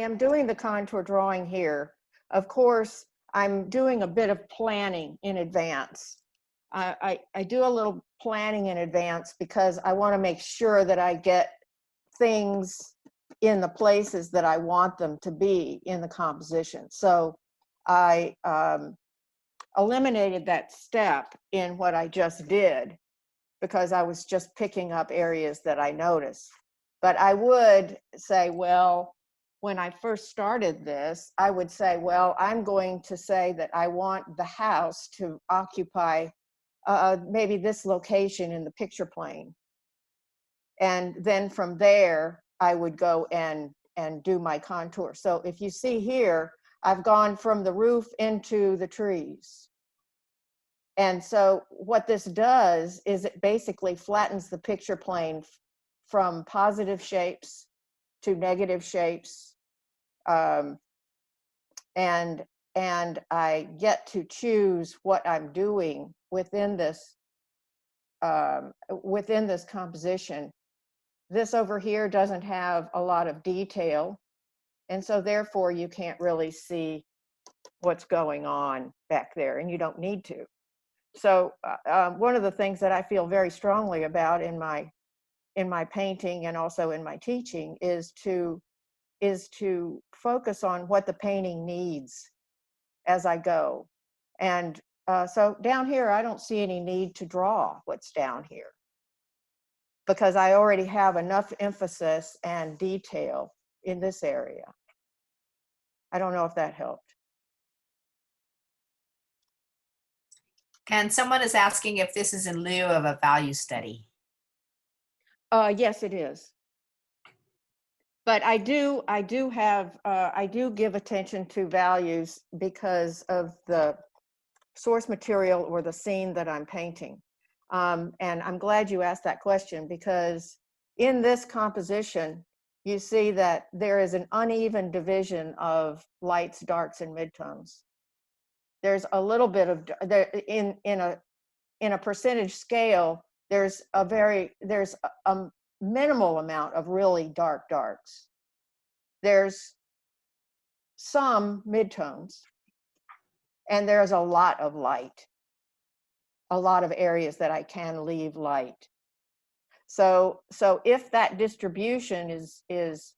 am doing the contour drawing here, of course, I'm doing a bit of planning in advance. I do a little planning in advance because I want to make sure that I get things in the places that I want them to be in the composition. So I eliminated that step in what I just did because I was just picking up areas that I noticed. But I would say, well, when I first started this, I would say, well, I'm going to say that I want the house to occupy maybe this location in the picture plane. And then from there, I would go and do my contour. So if you see here, I've gone from the roof into the trees. And so what this does is it basically flattens the picture plane from positive shapes to negative shapes. And I get to choose what I'm doing within this composition. This over here doesn't have a lot of detail, and so therefore you can't really see what's going on back there, and you don't need to. So one of the things that I feel very strongly about in my painting and also in my teaching is to focus on what the painting needs as I go. And so down here, I don't see any need to draw what's down here because I already have enough emphasis and detail in this area. I don't know if that helped. And someone is asking if this is in lieu of a value study. Yes, it is. But I do give attention to values because of the source material or the scene that I'm painting. And I'm glad you asked that question because in this composition, you see that there is an uneven division of lights, darks, and midtones. There's a little bit of in a percentage scale. There's a minimal amount of really dark darks. There's some midtones, and there's a lot of light. A lot of areas that I can leave light. So if that distribution is 30%,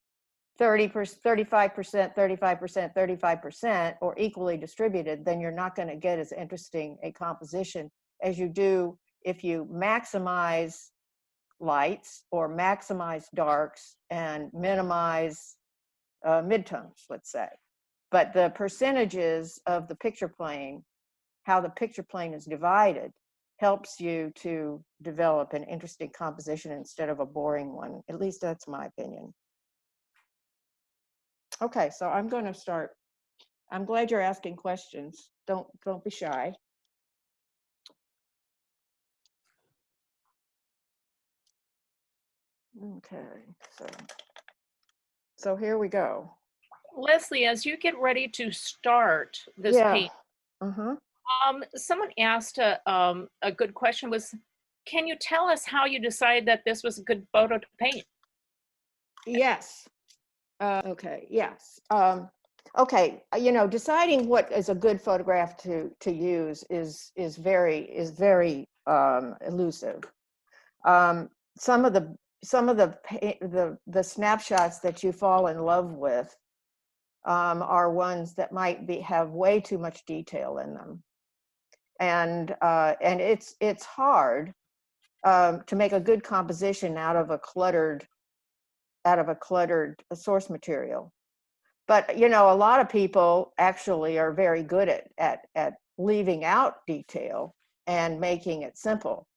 35%, 35%, 35%, or equally distributed, then you're not going to get as interesting a composition as you do if you maximize lights or maximize darks and minimize midtones, let's say. But the percentages of the picture plane, how the picture plane is divided, helps you to develop an interesting composition instead of a boring one. At least that's my opinion. Okay, so I'm going to start. I'm glad you're asking questions. Don't be shy. Okay, so here we go. Leslie, as you get ready to start this paint, someone asked a good question was, can you tell us how you decided that this was a good photo to paint? Yes. Okay, yes. Okay, deciding what is a good photograph to use is very elusive. Some of the snapshots that you fall in love with are ones that might have way too much detail in them, and it's hard to make a good composition out of a cluttered source material. But a lot of people actually are very good at leaving out detail and making it simple.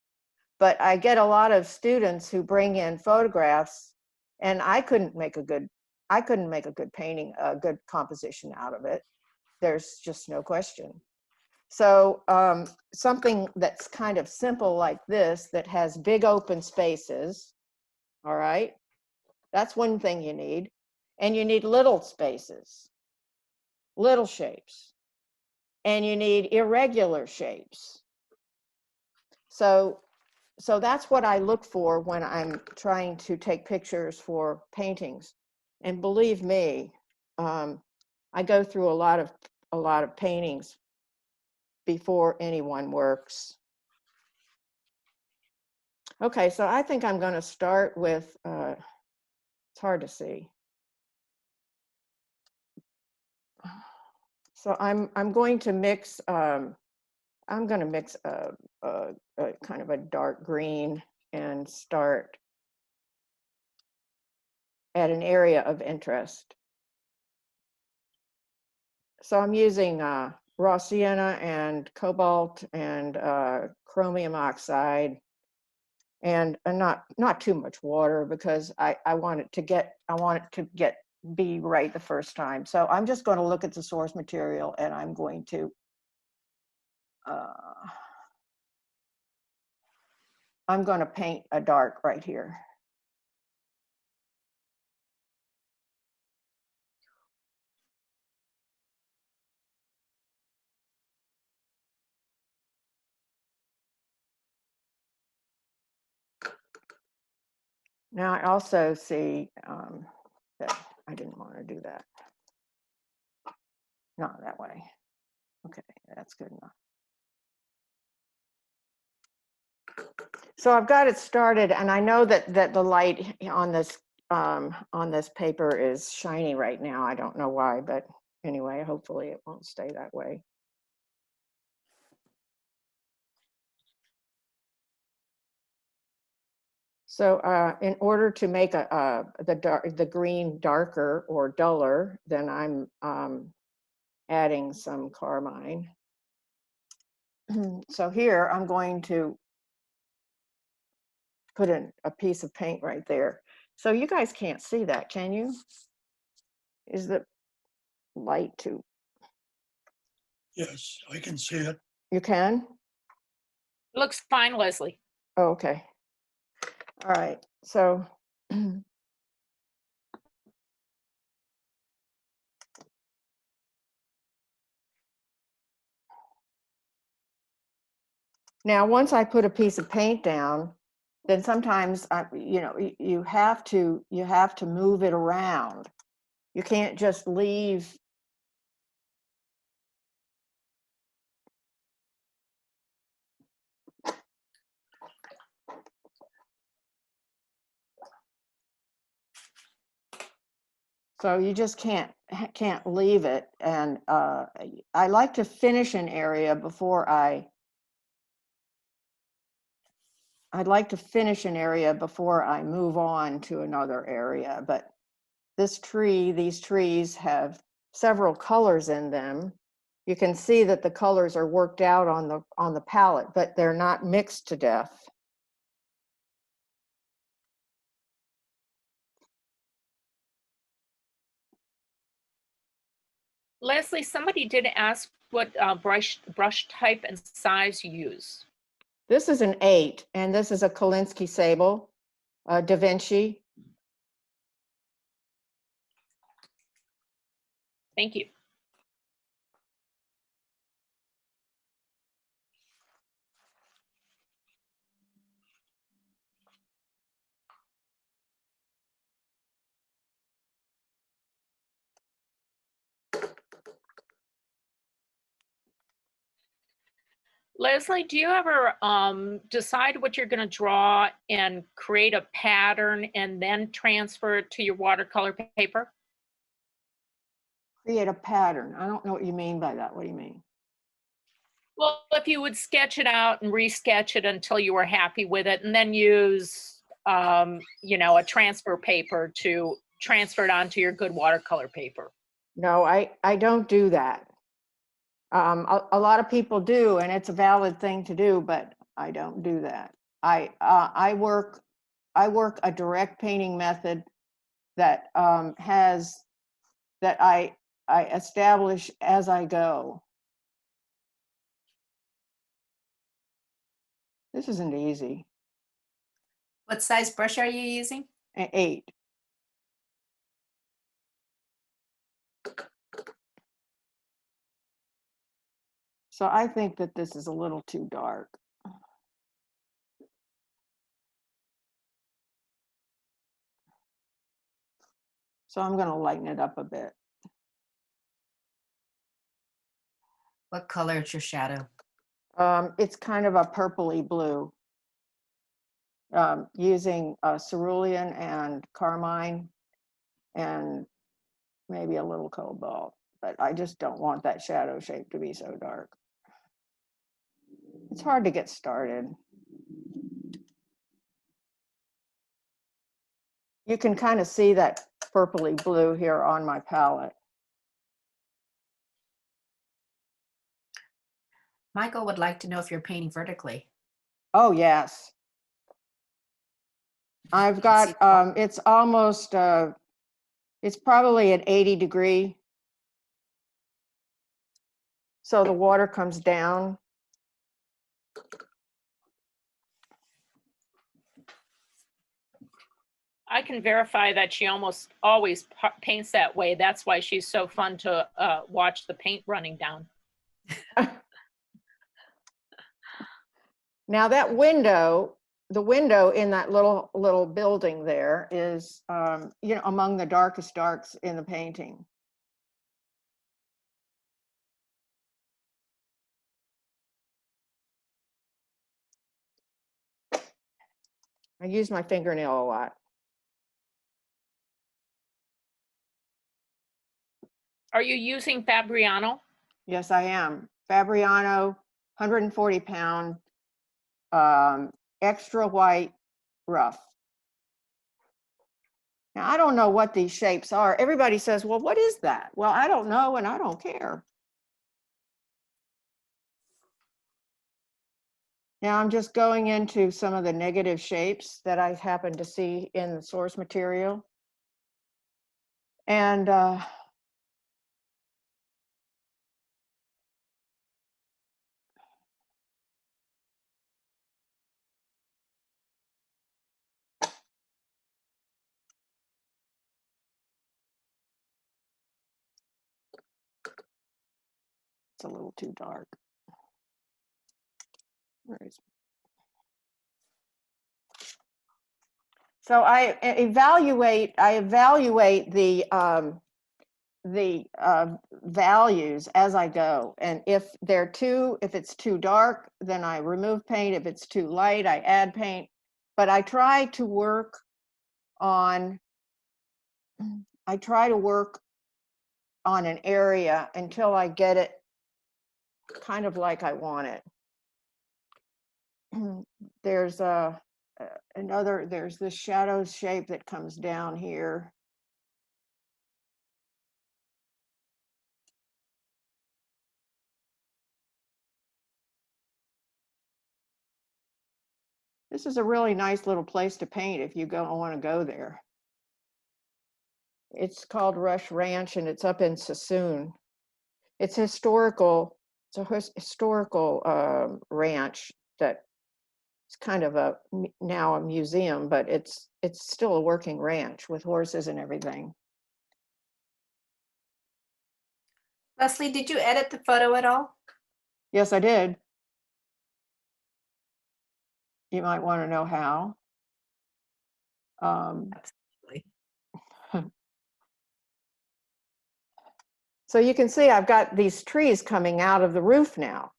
But I get a lot of students who bring in photographs, and I couldn't make a good painting, a good composition out of it. There's just no question. So something that's kind of simple like this, that has big open spaces, all right, that's one thing you need. And you need little spaces, little shapes, and you need irregular shapes. So that's what I look for when I'm trying to take pictures for paintings. And believe me, I go through a lot of paintings before anyone works. Okay, so I think I'm going to start with, it's hard to see. So I'm going to mix, I'm going to mix a kind of a dark green and start at an area of interest. So I'm using raw sienna and cobalt and chromium oxide, and not too much water, because I want it to be right the first time. So I'm just going to look at the source material, and I'm going to paint a dark right here. Now I also see that I didn't want to do that. Not that way. Okay, that's good enough. So I've got it started, and I know that the light on this paper is shiny right now. I don't know why, but anyway, hopefully it won't stay that way. So in order to make the green darker or duller, then I'm adding some carmine. So here I'm going to put in a piece of paint right there. So you guys can't see that, can you? Is the light too? Yes, I can see it. You can? Looks fine, Leslie. Oh, okay. All right. So now, once I put a piece of paint down, then sometimes you have to move it around. You can't just leave. So you just can't leave it. And I like to finish an area before I'd like to finish an area before I move on to another area. But these trees have several colors in them. You can see that the colors are worked out on the palette, but they're not mixed to death. Leslie, somebody did ask what brush type and size you use. This is an 8, and this is a Kolinsky sable, Da Vinci. Thank you. Leslie, do you ever decide what you're going to draw and create a pattern and then transfer it to your watercolor paper? Create a pattern. I don't know what you mean by that. What do you mean? Well, if you would sketch it out and resketch it until you were happy with it, and then use, a transfer paper to transfer it onto your good watercolor paper. No, I don't do that. A lot of people do, and it's a valid thing to do, but I don't do that. I work a direct painting method that I establish as I go. This isn't easy. What size brush are you using? 8. So I think that this is a little too dark. So I'm going to lighten it up a bit. What color is your shadow? It's kind of a purpley blue. Using cerulean and carmine and maybe a little cobalt, but I just don't want that shadow shape to be so dark. It's hard to get started. You can kind of see that purpley blue here on my palette. Michael would like to know if you're painting vertically. Oh, yes. I've got, it's almost, it's probably an 80-degree. So the water comes down. I can verify that she almost always paints that way. That's why she's so fun to watch the paint running down. Now that window, the window in that little building there is, you know, among the darkest darks in the painting. I use my fingernail a lot. Are you using Fabriano? Yes, I am. Fabriano, 140-pound, extra white rough. Now, I don't know what these shapes are. Everybody says, well, what is that? Well, I don't know, and I don't care. Now I'm just going into some of the negative shapes that I happen to see in the source material. And it's a little too dark. Where is it? So I evaluate the values as I go, and if it's too dark, then I remove paint. If it's too light, I add paint. But I try to work on an area until I get it kind of like I want it. There's there's this shadow shape that comes down here. This is a really nice little place to paint if you want to go there. It's called Rush Ranch, and it's up in Sassoon. It's historical. It's a historical ranch that it's kind of now a museum, but it's still a working ranch with horses and everything. Leslie, did you edit the photo at all? Yes, I did. You might want to know how. Absolutely. So you can see I've got these trees coming out of the roof now.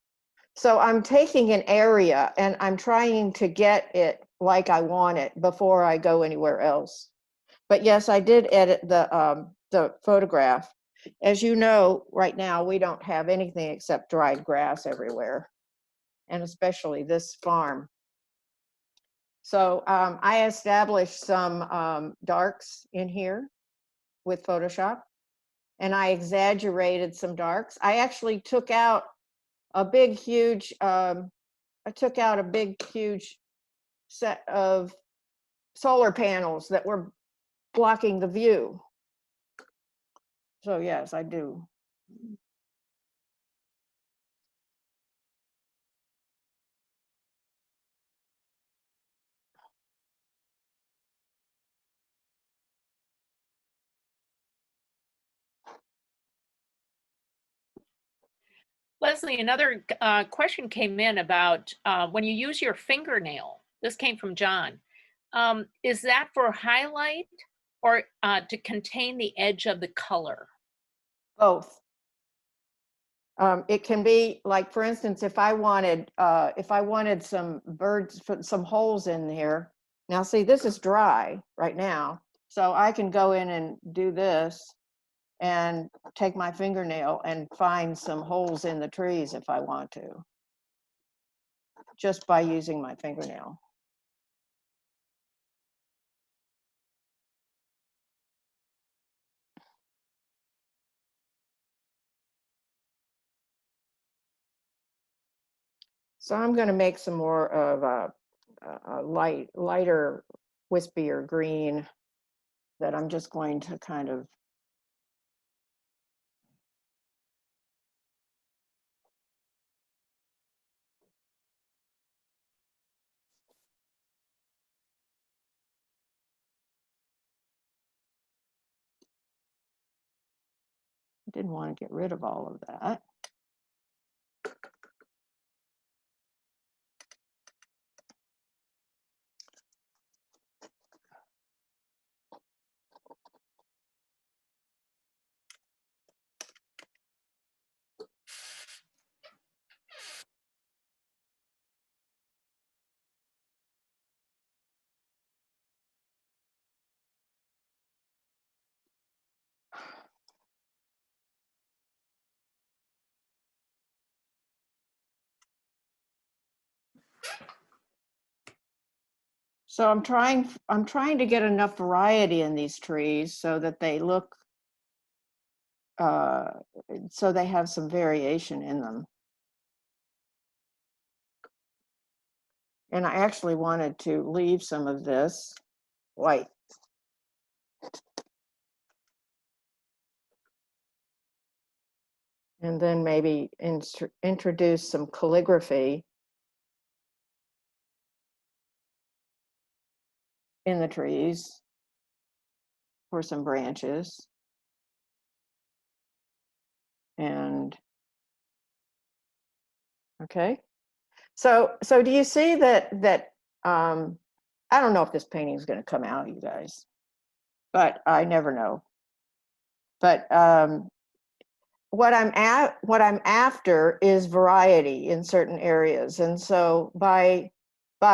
So I'm taking an area and I'm trying to get it like I want it before I go anywhere else. But yes, I did edit the photograph. As you know, right now we don't have anything except dried grass everywhere, and especially this farm. So I established some darks in here with Photoshop, and I exaggerated some darks. I actually took out a big, huge, set of solar panels that were blocking the view. So yes, I do. Leslie, another question came in about when you use your fingernail. This came from John. Is that for highlight or to contain the edge of the color? Both. It can be like, for instance, if I wanted some birds, some holes in here. Now, see, this is dry right now, so I can go in and do this and take my fingernail and find some holes in the trees if I want to, just by using my fingernail. So I'm going to make some more of a lighter, wispier green that I'm just going to kind of didn't want to get rid of all of that. So I'm trying to get enough variety in these trees so that they look, so they have some variation in them. And I actually wanted to leave some of this white. And then maybe introduce some calligraphy in the trees for some branches. And okay. So do you see that I don't know if this painting is going to come out, you guys, but I never know. But what I'm after is variety in certain areas. And so by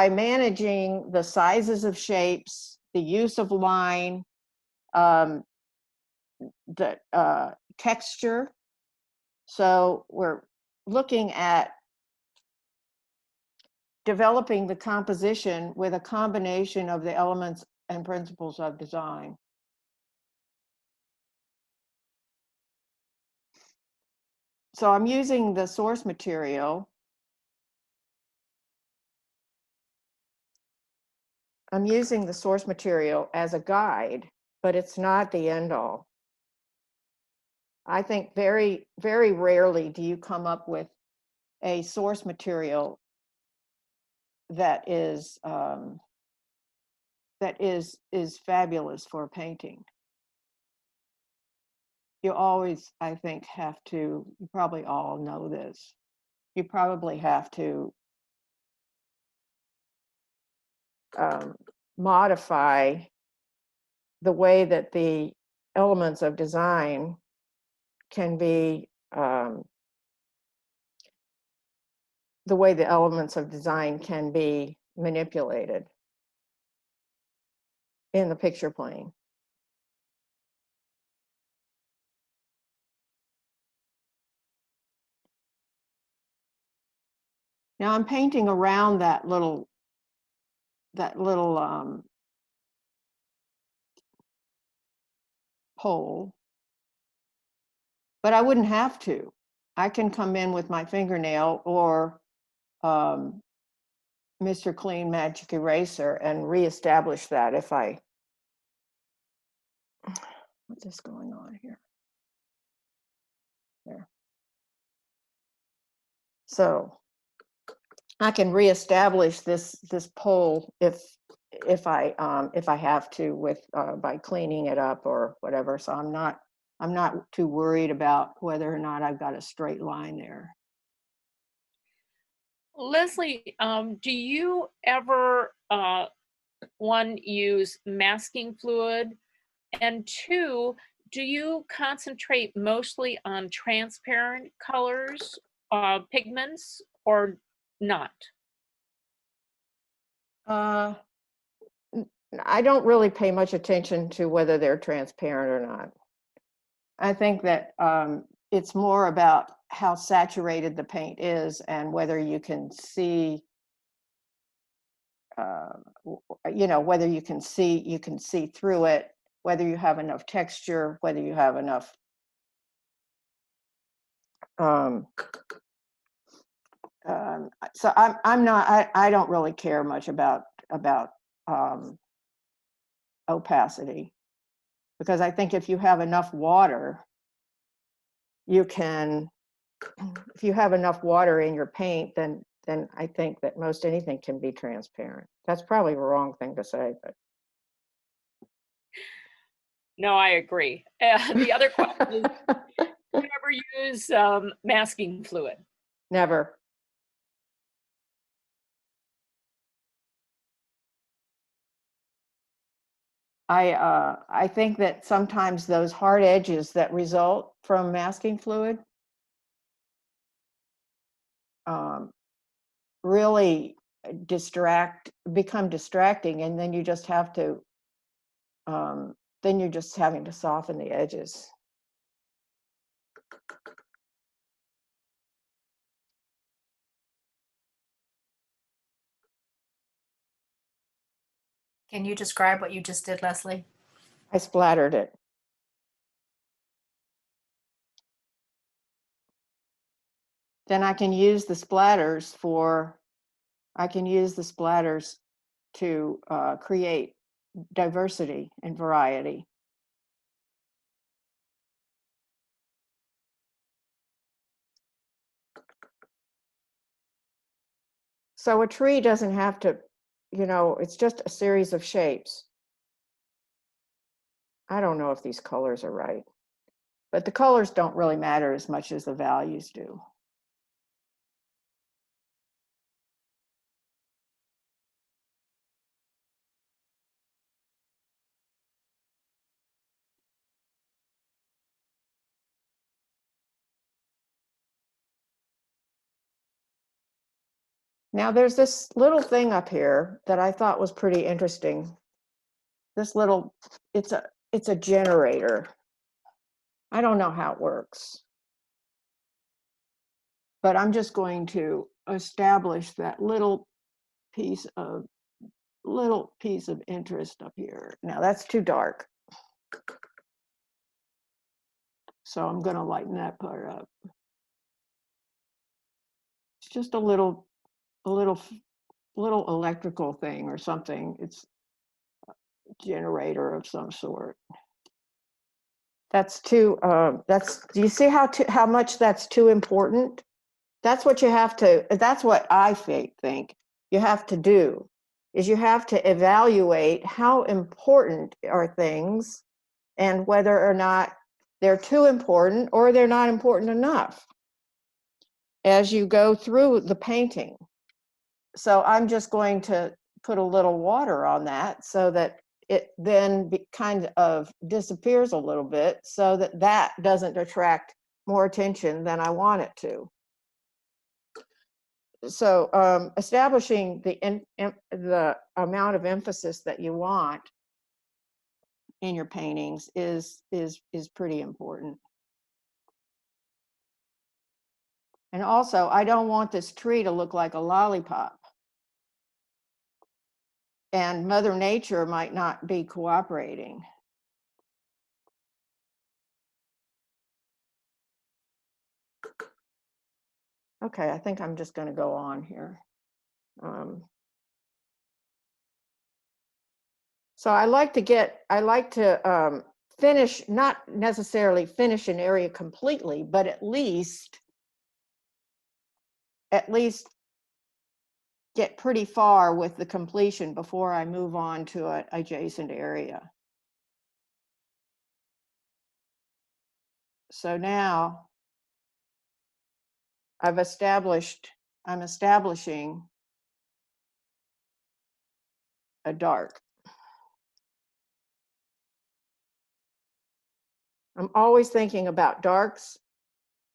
managing the sizes of shapes, the use of line, the texture. So we're looking at developing the composition with a combination of the elements and principles of design. So I'm using the source material. I'm using the source material as a guide, but it's not the end all. I think very, very rarely do you come up with a source material that is fabulous for painting. You always, I think, have to, you probably all know this, you probably have to modify the way that the elements of design can be, the way the elements of design can be manipulated in the picture plane. Now I'm painting around that little pole, but I wouldn't have to. I can come in with my fingernail or Mr. Clean Magic Eraser and reestablish that if I, what's this going on here? There. So I can reestablish this pole if I have to with by cleaning it up or whatever. So I'm not too worried about whether or not I've got a straight line there. Leslie, do you ever one use masking fluid, and two, do you concentrate mostly on transparent colors, pigments, or not? Uh, I don't really pay much attention to whether they're transparent or not. I think that it's more about how saturated the paint is and whether you can see, whether you can see through it, whether you have enough texture, whether you have enough. So I'm not. I don't really care much about opacity, because I think if you have enough water, you can. If you have enough water in your paint, then I think that most anything can be transparent. That's probably the wrong thing to say, but. No, I agree. The other question is, do you ever use masking fluid? Never. I think that sometimes those hard edges that result from masking fluid really become distracting, and then you just have to, then you're just having to soften the edges. Can you describe what you just did, Leslie? I splattered it. Then I can use the splatters to create diversity and variety. So a tree doesn't have to, it's just a series of shapes. I don't know if these colors are right, but the colors don't really matter as much as the values do. Now there's this little thing up here that I thought was pretty interesting. This little, it's a generator. I don't know how it works, but I'm just going to establish that little piece of interest up here. Now that's too dark, so I'm going to lighten that part up. It's just a little electrical thing or something. It's a generator of some sort. That's too. Do you see how much that's too important? That's what you have to. That's what I think you have to do. Is you have to evaluate how important are things, and whether or not they're too important or they're not important enough as you go through the painting. So I'm just going to put a little water on that so that it then kind of disappears a little bit, so that doesn't attract more attention than I want it to. So establishing the amount of emphasis that you want in your paintings is pretty important. And also, I don't want this tree to look like a lollipop. And Mother Nature might not be cooperating. Okay, I think I'm just going to go on here. So I like to finish, not necessarily finish an area completely, but at least get pretty far with the completion before I move on to an adjacent area. So now I'm establishing a dark. I'm always thinking about darks,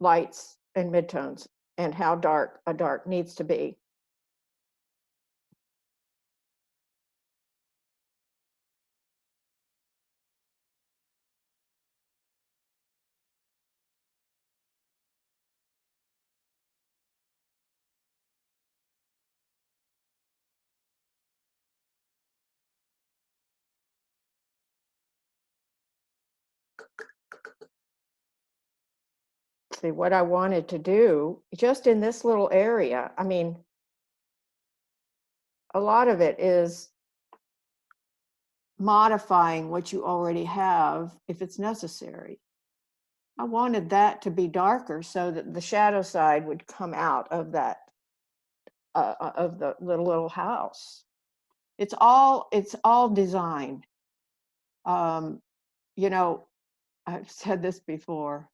lights, and midtones, and how dark a dark needs to be. See, what I wanted to do, just in this little area, I mean, a lot of it is modifying what you already have if it's necessary. I wanted that to be darker so that the shadow side would come out of that, of the little house. It's all design. You know, I've said this before,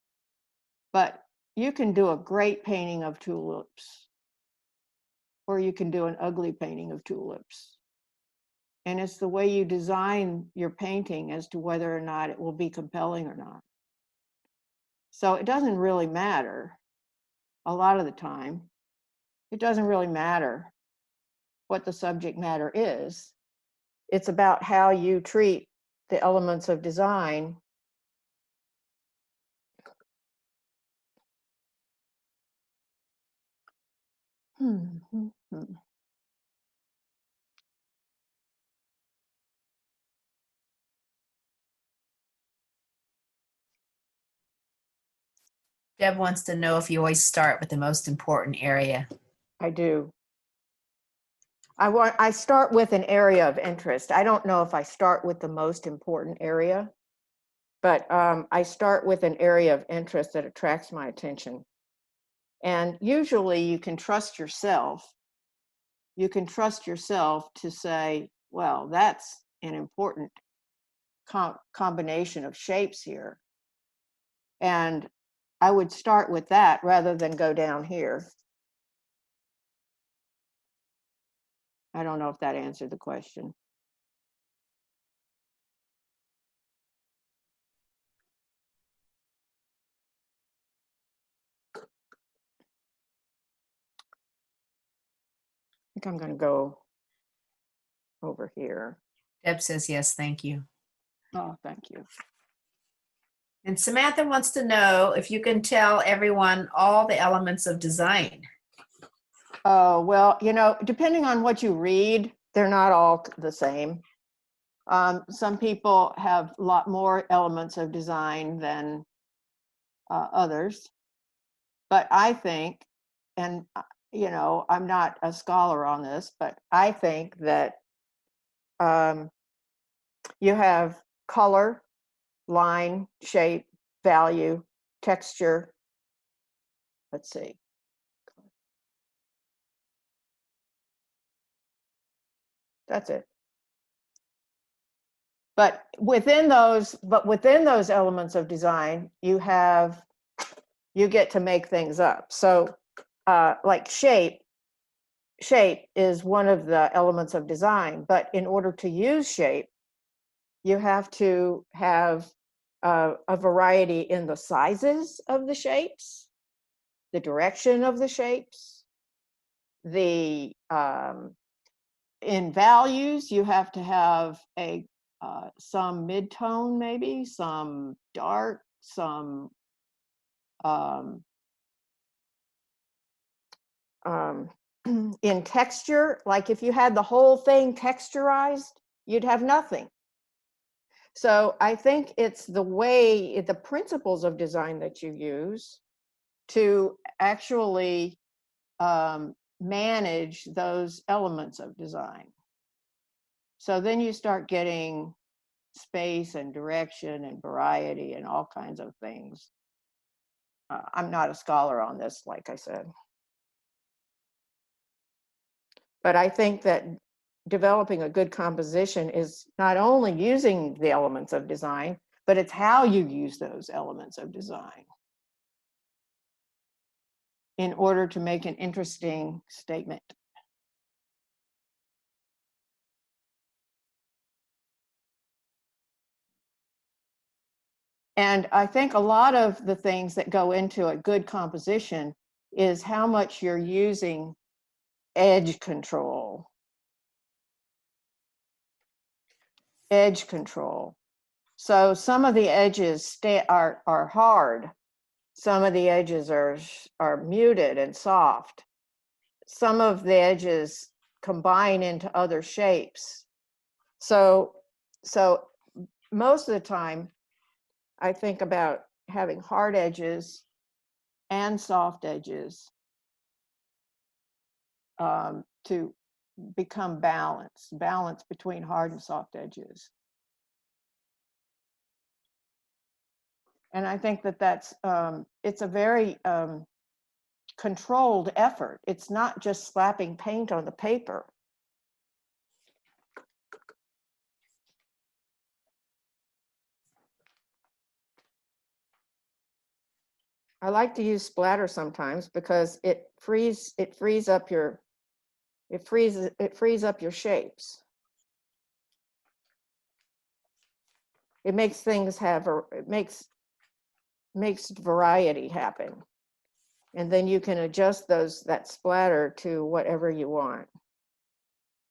but you can do a great painting of tulips, or you can do an ugly painting of tulips. And it's the way you design your painting as to whether or not it will be compelling or not. So it doesn't really matter a lot of the time. It doesn't really matter what the subject matter is. It's about how you treat the elements of design. Deb wants to know if you always start with the most important area. I do. I start with an area of interest. I don't know if I start with the most important area, but I start with an area of interest that attracts my attention. And usually you can trust yourself. You can trust yourself to say, well, that's an important combination of shapes here. And I would start with that rather than go down here. I don't know if that answered the question. I think I'm going to go over here. Deb says yes, thank you. Oh, thank you. And Samantha wants to know if you can tell everyone all the elements of design. Oh, well, you know, depending on what you read, they're not all the same. Some people have a lot more elements of design than others. But I think, and you know, I'm not a scholar on this, but I think that you have color, line, shape, value, texture. Let's see. That's it. But within those elements of design, you get to make things up. So like shape is one of the elements of design, but in order to use shape, you have to have a variety in the sizes of the shapes, the direction of the shapes, the in values, you have to have some mid-tone, maybe some dark, some in texture. Like if you had the whole thing texturized, you'd have nothing. So I think it's the principles of design that you use to actually manage those elements of design. So then you start getting space and direction and variety and all kinds of things. I'm not a scholar on this, like I said. But I think that developing a good composition is not only using the elements of design, but it's how you use those elements of design in order to make an interesting statement. And I think a lot of the things that go into a good composition is how much you're using edge control. Edge control. So some of the edges are hard. Some of the edges are muted and soft. Some of the edges combine into other shapes. So most of the time, I think about having hard edges and soft edges to become balance between hard and soft edges. And I think that's it's a very controlled effort. It's not just slapping paint on the paper. I like to use splatter sometimes because it frees up your shapes. It makes things it makes variety happen. And then you can adjust that splatter to whatever you want,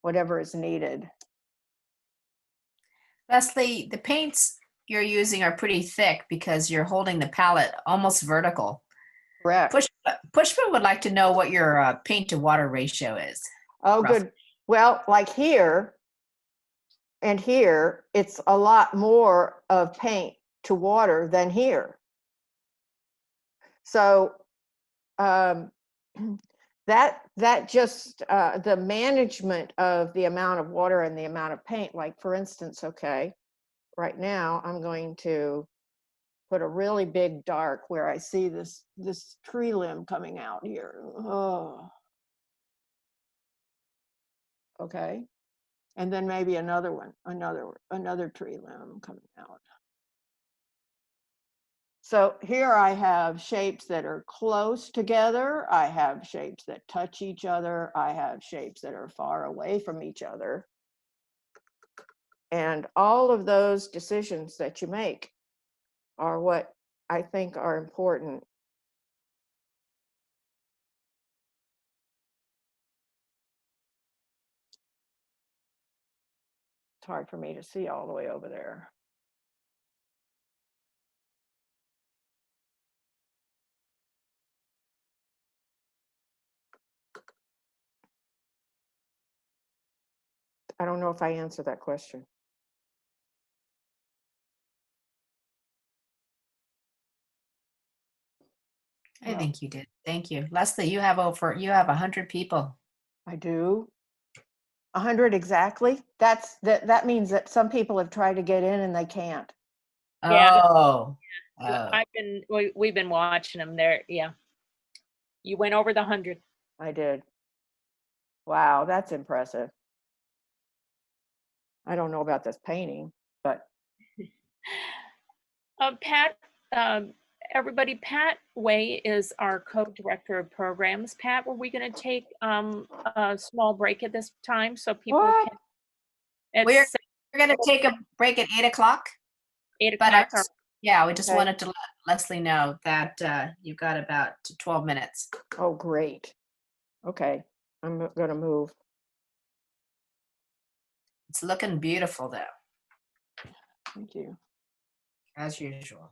whatever is needed. Leslie, the paints you're using are pretty thick because you're holding the palette almost vertical. Correct. Pushpa would like to know what your paint to water ratio is. Oh, roughly. good. Well, like here and here, it's a lot more of paint to water than here. So that just the management of the amount of water and the amount of paint, like for instance, okay, right now I'm going to put a really big dark where I see this tree limb coming out here. Oh. Okay. And then maybe another one, another tree limb coming out. So here I have shapes that are close together. I have shapes that touch each other. I have shapes that are far away from each other. And all of those decisions that you make are what I think are important. It's hard for me to see all the way over there. I don't know if I answered that question. I think you did. Thank you. Leslie, you have 100 people. I do. 100 exactly. That means that some people have tried to get in and they can't. Yeah. Oh. We've been watching them there. Yeah. You went over the 100. I did. Wow, that's impressive. I don't know about this painting, but. Pat, everybody, Pat Way is our co-director of programs. Pat, were we going to take a small break at this time so people What? can? We're going to take a break at 8 o'clock. 8 o'clock. Yeah, we just Okay. wanted to let Leslie know that you've got about 12 minutes. Oh, great. Okay, I'm going to move. It's looking beautiful though, Thank you. as usual.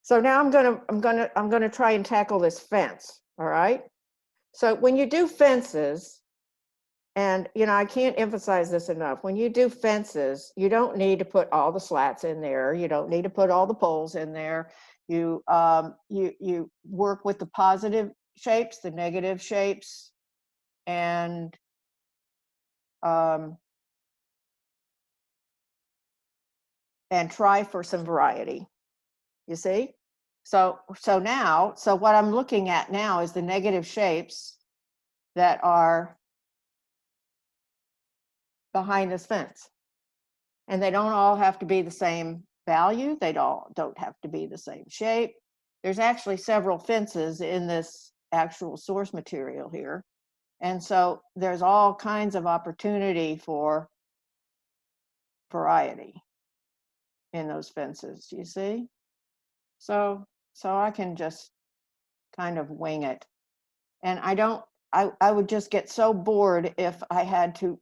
So now I'm going to try and tackle this fence. All right. So when you do fences, and I can't emphasize this enough, when you do fences, you don't need to put all the slats in there. You don't need to put all the poles in there. You work with the positive shapes, the negative shapes, and try for some variety. You see? So what I'm looking at now is the negative shapes that are behind this fence. And they don't all have to be the same value. They don't have to be the same shape. There's actually several fences in this actual source material here. And so there's all kinds of opportunity for variety. in those fences, you see? So I can just kind of wing it. And I would just get so bored if I had to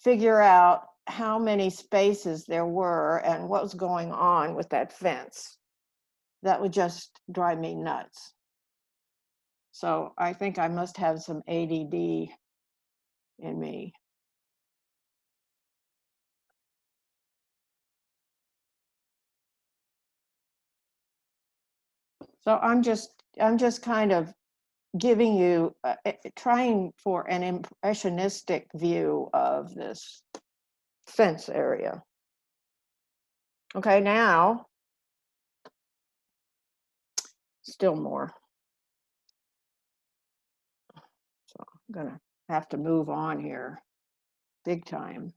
figure out how many spaces there were and what was going on with that fence. That would just drive me nuts. So I think I must have some ADD in me. So I'm just kind of giving you, trying for an impressionistic view of this fence area. Okay, now, still more. So I'm gonna have to move on here, big time.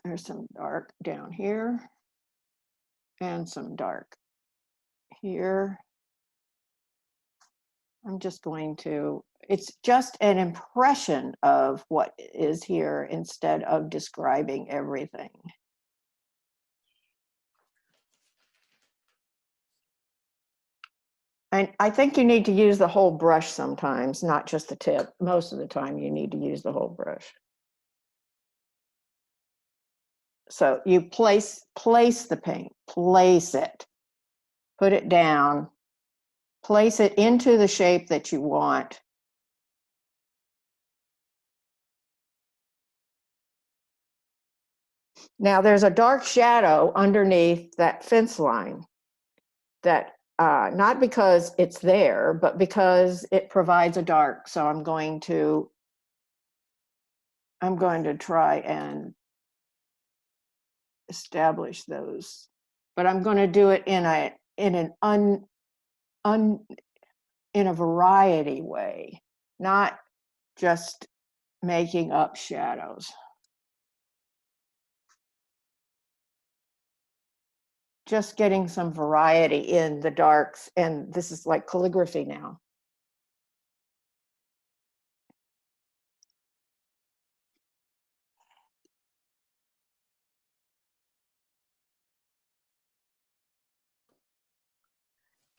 There's some dark down here and some dark here. I'm just going to, it's just an impression of what is here instead of describing everything. And I think you need to use the whole brush sometimes, not just the tip. Most of the time you need to use the whole brush. So you place the paint, place it, put it down, place it into the shape that you want. Now there's a dark shadow underneath that fence line that not because it's there, but because it provides a dark. So I'm going to try and establish those, but I'm going to do it in a variety way, not just making up shadows. Just getting some variety in the darks, and this is like calligraphy now.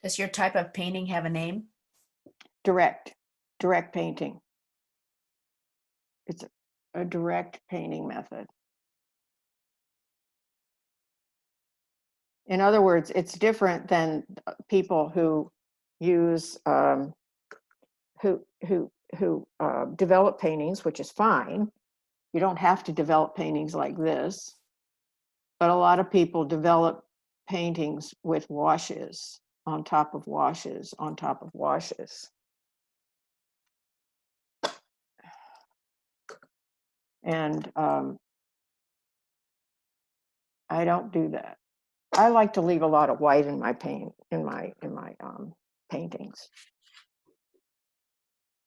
Does your type of painting have a name? Direct painting. It's a direct painting method. In other words, it's different than people who use who develop paintings, which is fine. You don't have to develop paintings like this, but a lot of people develop paintings with washes on top of washes on top of washes. And I don't do that. I like to leave a lot of white in my paintings.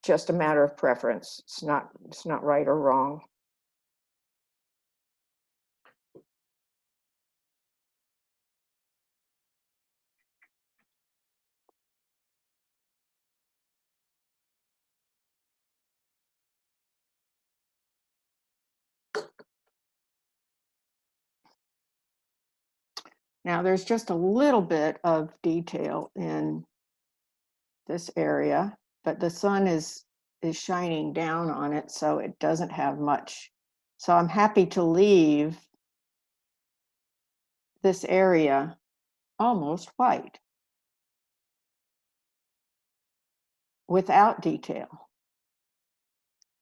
Just a matter of preference. It's not right or wrong. Now there's just a little bit of detail in this area, but the sun is shining down on it, so it doesn't have much. So I'm happy to leave this area almost white without detail.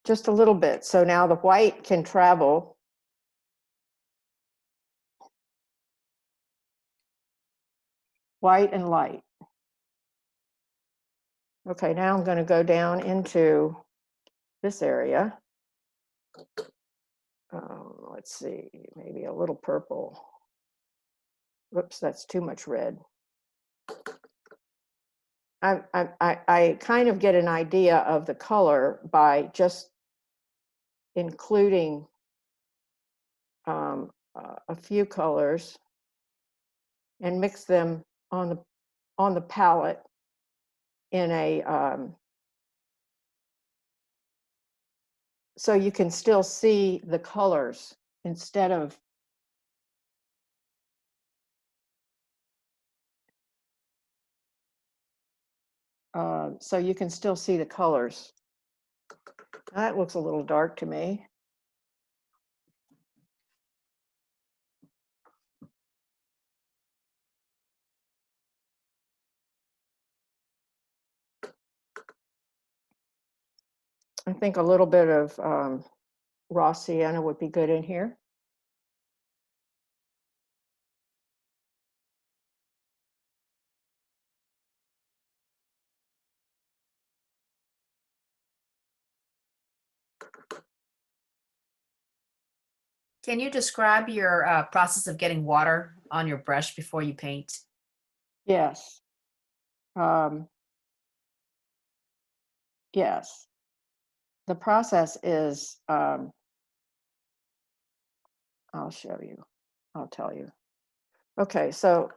Just a little bit. So now the white can travel white and light. Okay, now I'm going to go down into this area. Let's see, maybe a little purple. Whoops, that's too much red. I kind of get an idea of the color by just including a few colors and mix them on the palette in a so you can still see the colors instead of so you can still see the colors. That looks a little dark to me. I think a little bit of raw sienna would be good in here. Can you describe your process of getting water on your brush before you paint? Yes. Yes. The process is, I'll show you. I'll tell you. Okay, so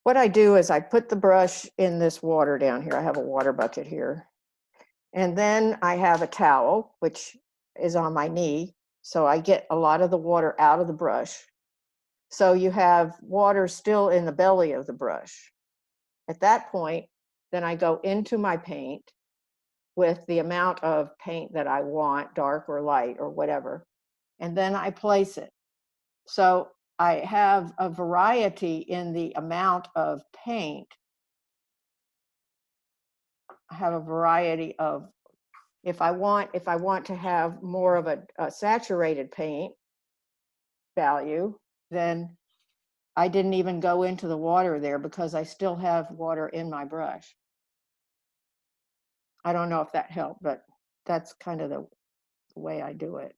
what I do is I put the brush in this water down here. I have a water bucket here. And then I have a towel, which is on my knee. So I get a lot of the water out of the brush. So you have water still in the belly of the brush. At that point, then I go into my paint with the amount of paint that I want, dark or light or whatever. And then I place it. So I have a variety in the amount of paint. I have a variety of, if I want to have more of a saturated paint value, then I didn't even go into the water there because I still have water in my brush. I don't know if that helped, but that's kind of the way I do it.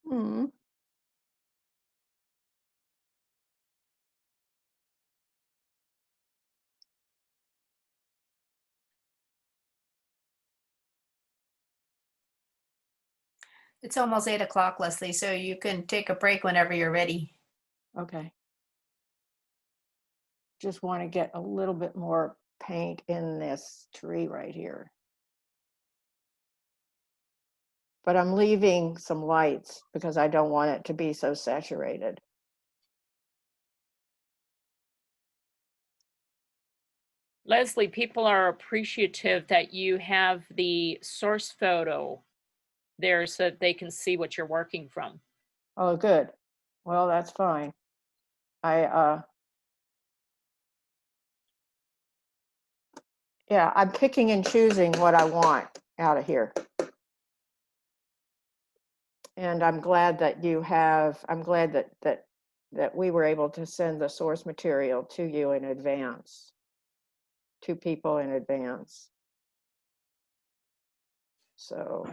Hmm. It's almost 8 o'clock, Leslie, so you can take a break whenever you're ready. Okay. Just want to get a little bit more paint in this tree right here. But I'm leaving some lights because I don't want it to be so saturated. Leslie, people are appreciative that you have the source photo there so that they can see what you're working from. Oh, good. Well, that's fine. Yeah, I'm picking and choosing what I want out of here. And I'm glad that I'm glad that we were able to send the source material to you in advance, to people in advance. So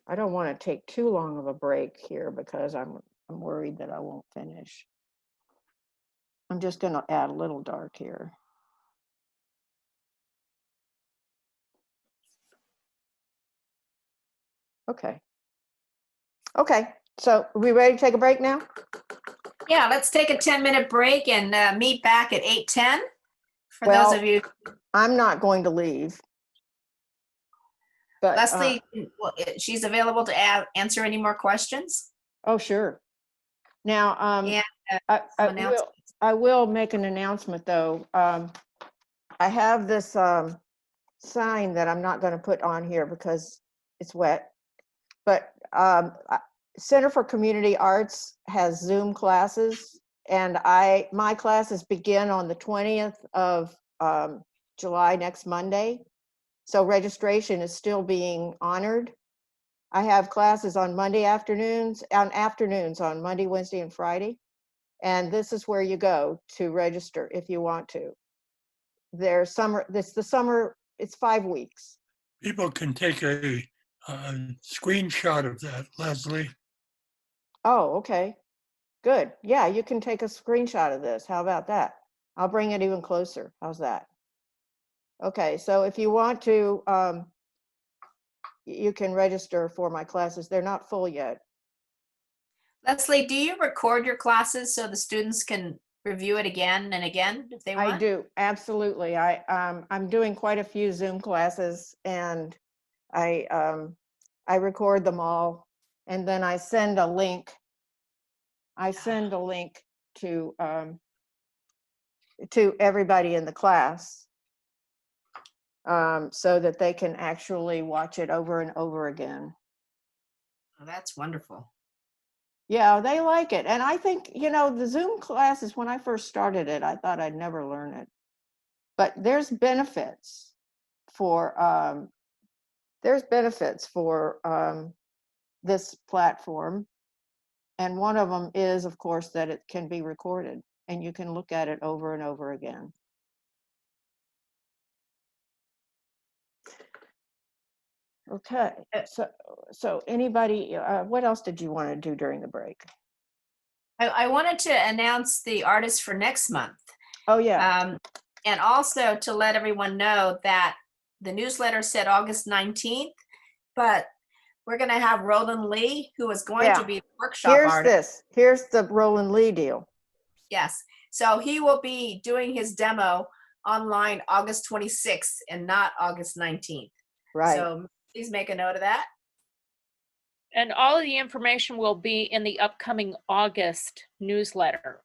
I don't want to take too long of a break here because I'm worried that I won't finish. I'm just going to add a little dark here. Okay. Okay, so are we ready to take a break now? Yeah, let's take a 10-minute break and meet back at 8:10. For Well, those of you, I'm not going to leave. But Leslie, she's available to answer any more questions. Oh, sure. Now, And I will make an announcement though. I have this sign that I'm not going to put on here because it's wet, but Center for Community Arts has Zoom classes, and my classes begin on the 20th of July, next Monday. So registration is still being honored. I have classes on Monday afternoons, on Monday, Wednesday, and Friday. And this is where you go to register if you want to. There's summer, it's 5 weeks. People can take a screenshot of that, Leslie. Oh, okay. Good. Yeah, you can take a screenshot of this. How about that? I'll bring it even closer. How's that? Okay, so if you want to you can register for my classes. They're not full yet. Leslie, do you record your classes so the students can review it again and again if they want? I do, absolutely. I'm doing quite a few Zoom classes, and I record them all, and then I send a link. I send a link to everybody in the class, so that they can actually watch it over and over again. Oh, that's wonderful. Yeah, they like it. And I think, the Zoom classes, when I first started it, I thought I'd never learn it. But there's benefits for this platform. And one of them is, of course, that it can be recorded and you can look at it over and over again. Okay, so anybody, what else did you want to do during the break? I wanted to announce the artist for next month. Oh, yeah. And also to let everyone know that the newsletter said August 19th, but we're going to have Roland Lee, who is going to be the workshop artist. Here's the Roland Lee deal. Yes. So he will be doing his demo online August 26th and not August 19th. Right. So please make a note of that. And all of the information will be in the upcoming August newsletter.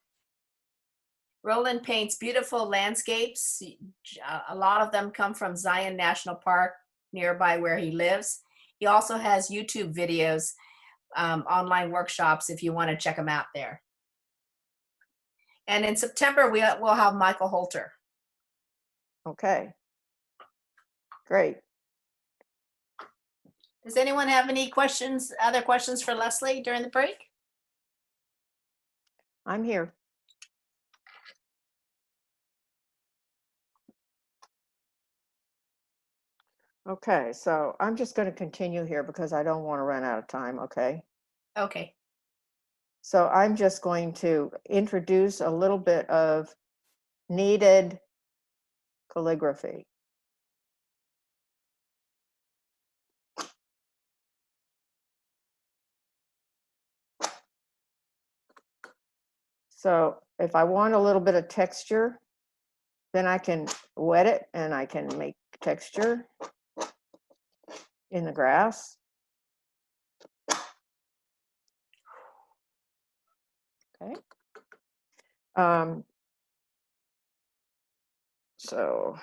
Roland paints beautiful landscapes. A lot of them come from Zion National Park nearby where he lives. He also has YouTube videos, online workshops if you want to check them out there. And in September, we'll have Michael Holter. Okay. Great. Does anyone have any questions, other questions for Leslie during the break? I'm here. Okay, so I'm just going to continue here because I don't want to run out of time, okay? Okay. So I'm just going to introduce a little bit of kneaded calligraphy. So if I want a little bit of texture, then I can wet it and I can make texture in the grass. Okay. So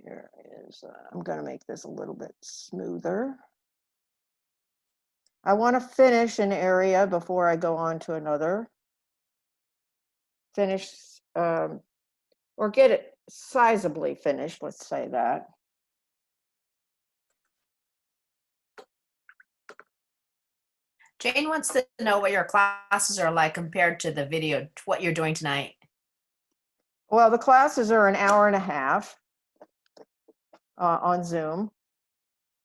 here is, I'm going to make this a little bit smoother. I want to finish an area before I go on to another. Finish, or get it sizably finished, let's say that. Jane wants to know what your classes are like compared to the video, what you're doing tonight. Well, the classes are an hour and a half on Zoom,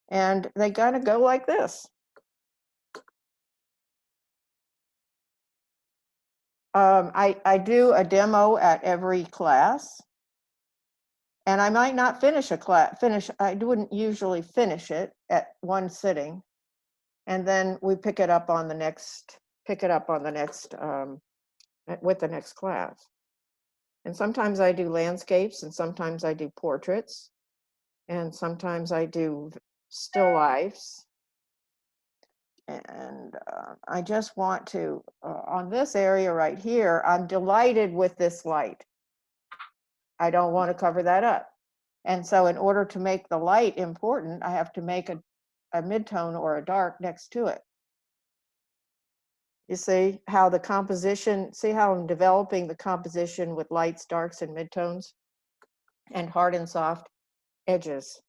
and they kind of go like this. I do a demo at every class, and I might not finish a class. I wouldn't usually finish it at one sitting, and then we pick it up on the next. With the next class. And sometimes I do landscapes, and sometimes I do portraits, and sometimes I do still lifes. And I just want to, on this area right here, I'm delighted with this light. I don't want to cover that up. And so in order to make the light important, I have to make a midtone or a dark next to it. You see how the composition, see how I'm developing the composition with lights, darks, and midtones, and hard and soft edges.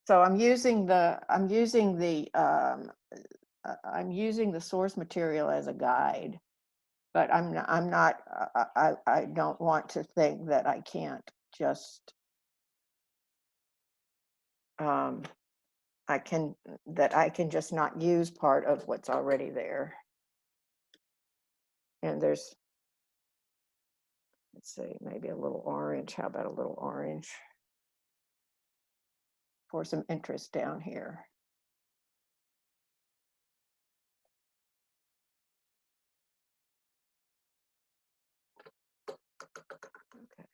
So I'm using the source material as a guide, but I don't want to think that I can't just I can just not use part of what's already there. And there's Let's see, maybe a little orange. How about a little orange? For some interest down here. Okay.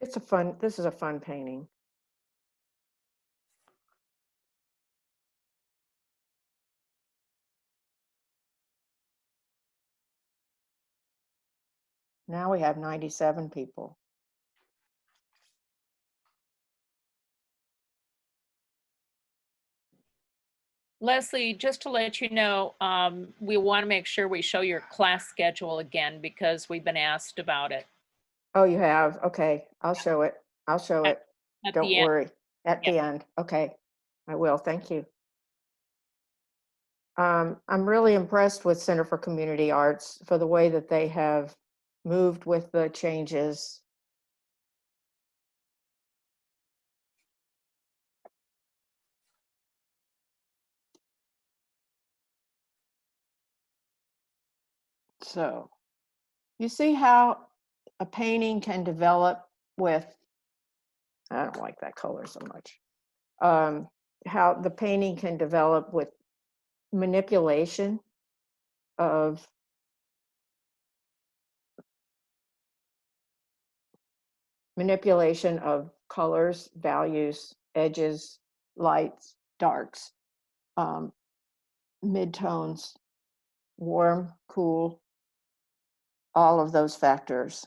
This is a fun painting. Now we have 97 people. Leslie, just to let you know, we want to make sure we show your class schedule again because we've been asked about it. Oh, you have? Okay, I'll show it. I'll show it. At Don't the end. worry. At Yep. the end. Okay, I will. Thank you. I'm really impressed with Center for Community Arts for the way that they have moved with the changes. So you see how a painting can develop with, I don't like that color so much. How the painting can develop with manipulation of colors, values, edges, lights, darks, midtones, warm, cool, all of those factors.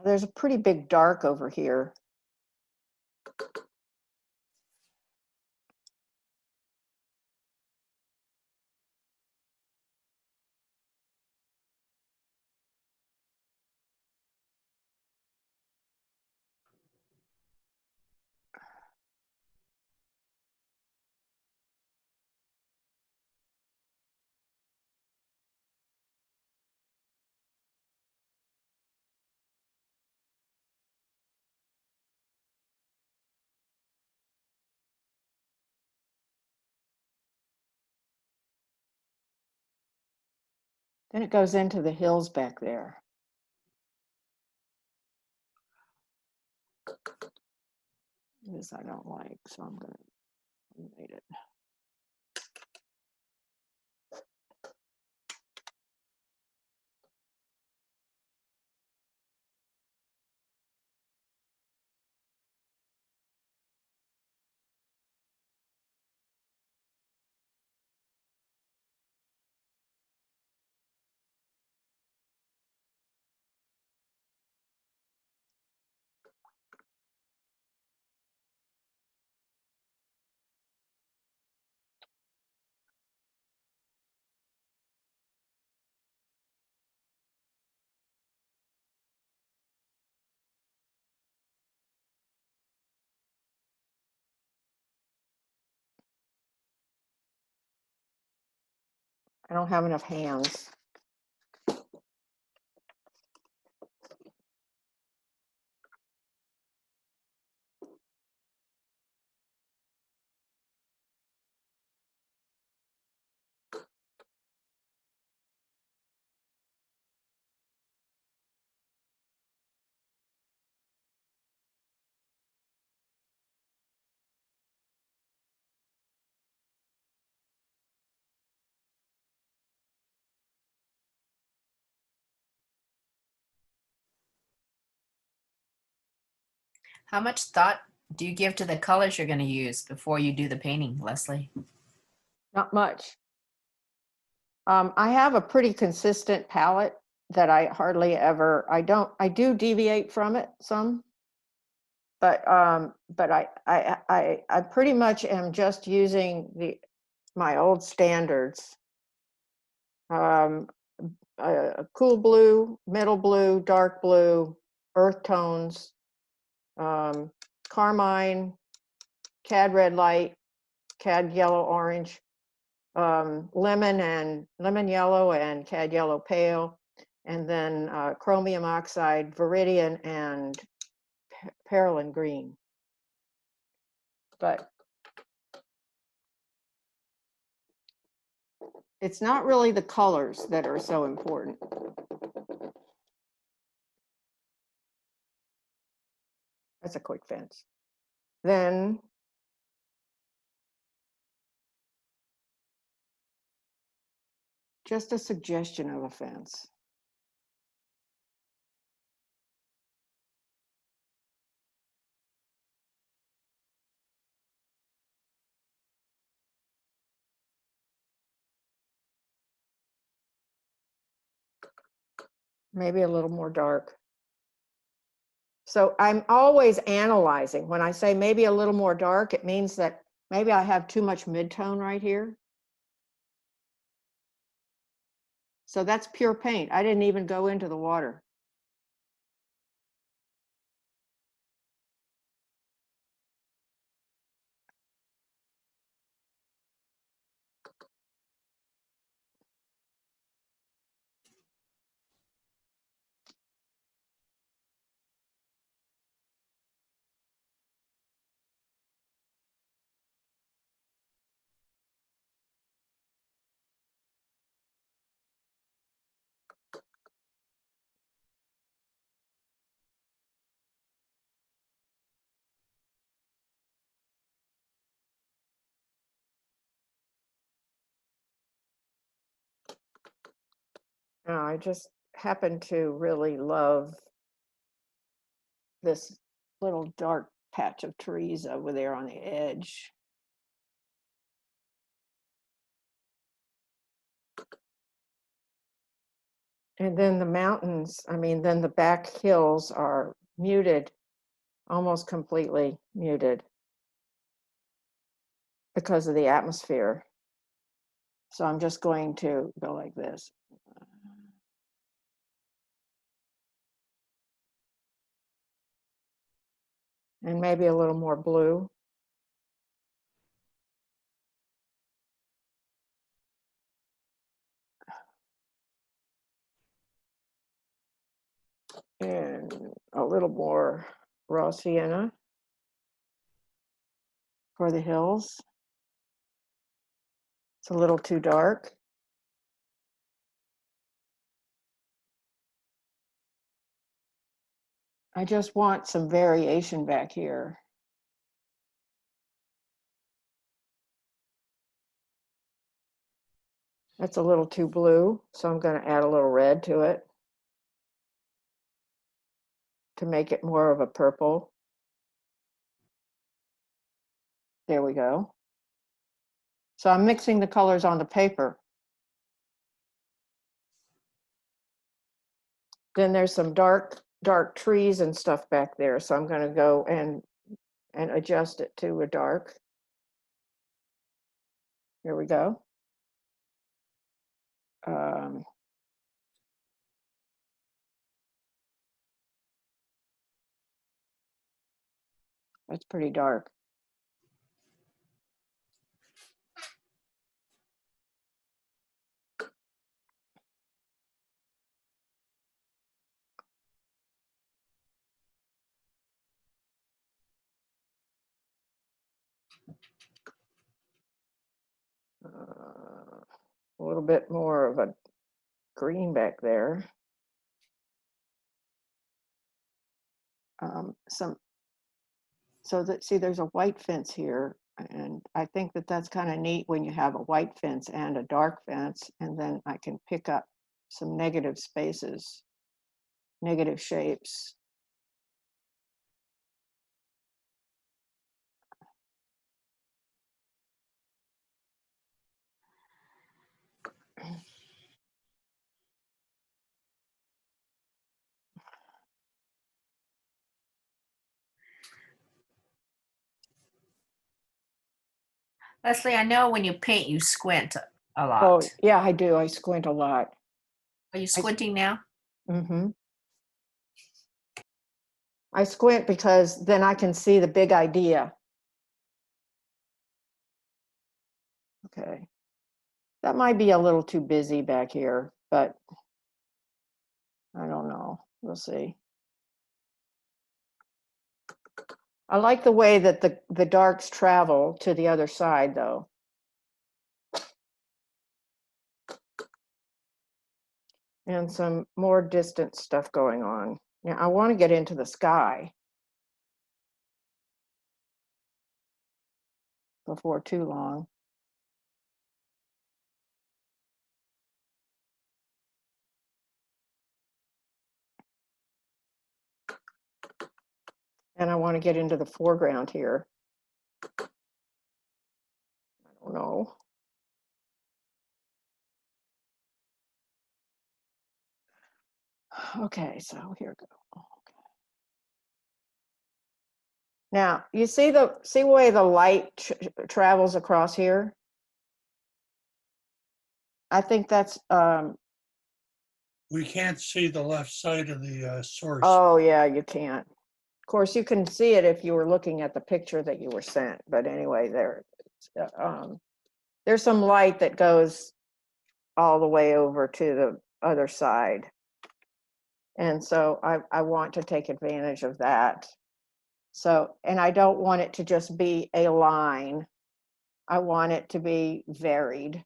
There's a pretty big dark over here. Then it goes into the hills back there. This I don't like, so I'm going to eliminate it. I don't have enough hands. How much thought do you give to the colors you're going to use before you do the painting, Leslie? Not much. I have a pretty consistent palette that I hardly ever, I do deviate from it some, but I pretty much am just using my old standards. Cool blue, middle blue, dark blue, earth tones, carmine, cad red light, cad yellow orange, lemon yellow and cad yellow pale, and then chromium oxide, viridian, and perylene green. But It's not really the colors that are so important. That's a quick fence. Then just a suggestion of a fence. Maybe a little more dark. So I'm always analyzing. When I say maybe a little more dark, it means that maybe I have too much midtone right here. So that's pure paint. I didn't even go into the water. I just happen to really love this little dark patch of trees over there on the edge. And then the mountains, I mean, then the back hills are muted, almost completely muted because of the atmosphere. So I'm just going to go like this. And maybe a little more blue. And a little more raw sienna for the hills. It's a little too dark. I just want some variation back here. That's a little too blue, so I'm going to add a little red to it to make it more of a purple. There we go. So I'm mixing the colors on the paper. Then there's some dark trees and stuff back there, so I'm going to go and adjust it to a dark. Here we go. That's pretty dark. A little bit more of a green back there. So that, see, there's a white fence here, and I think that that's kind of neat when you have a white fence and a dark fence, and then I can pick up some negative spaces, negative shapes. Leslie, I know when you paint, you squint a lot. Oh, yeah, I do. I squint a lot. Are you squinting now? Mm-hmm. I squint because then I can see the big idea. Okay. That might be a little too busy back here, but I don't know. We'll see. I like the way that the darks travel to the other side, though. and some more distant stuff going on. Now I want to get into the sky before too long. And I want to get into the foreground here. I don't know. Okay, so here we go. Okay. Now, you see the way the light travels across here? I think that's We can't see the left side of the source. oh yeah, you can't. Of course, you can see it if you were looking at the picture that you were sent. But anyway, there's some light that goes all the way over to the other side. And so I want to take advantage of that. So, and I don't want it to just be a line. I want it to be varied.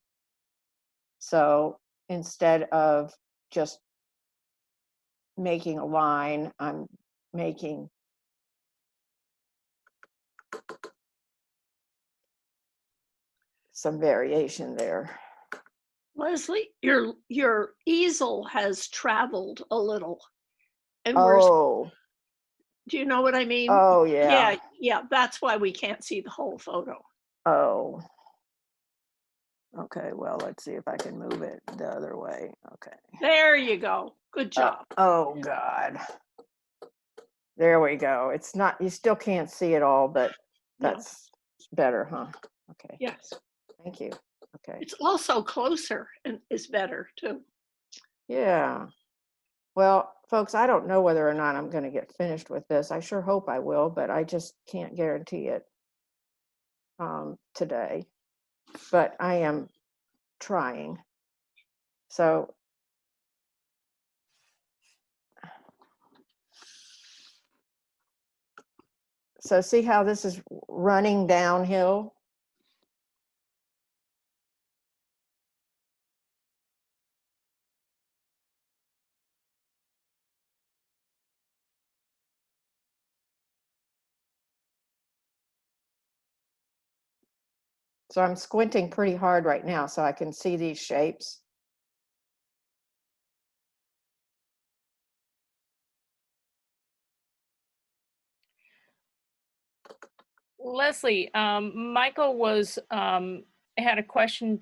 So instead of just making a line, I'm making some variation there. Leslie, your easel has traveled a little. And Oh, do you know what I mean? oh yeah. Yeah, that's why we can't see the whole photo. Oh. Okay, well, let's see if I can move it the other way. Okay. There you go. Good job. Oh God. There we go. It's not, you still can't see it all, but No. that's better, huh? Okay. Yes. Thank you. Okay. It's also closer and is better too. Yeah. Well, folks, I don't know whether or not I'm going to get finished with this. I sure hope I will, but I just can't guarantee it today. But I am trying. So see how this is running downhill? So I'm squinting pretty hard right now so I can see these shapes. Leslie, Michael had a question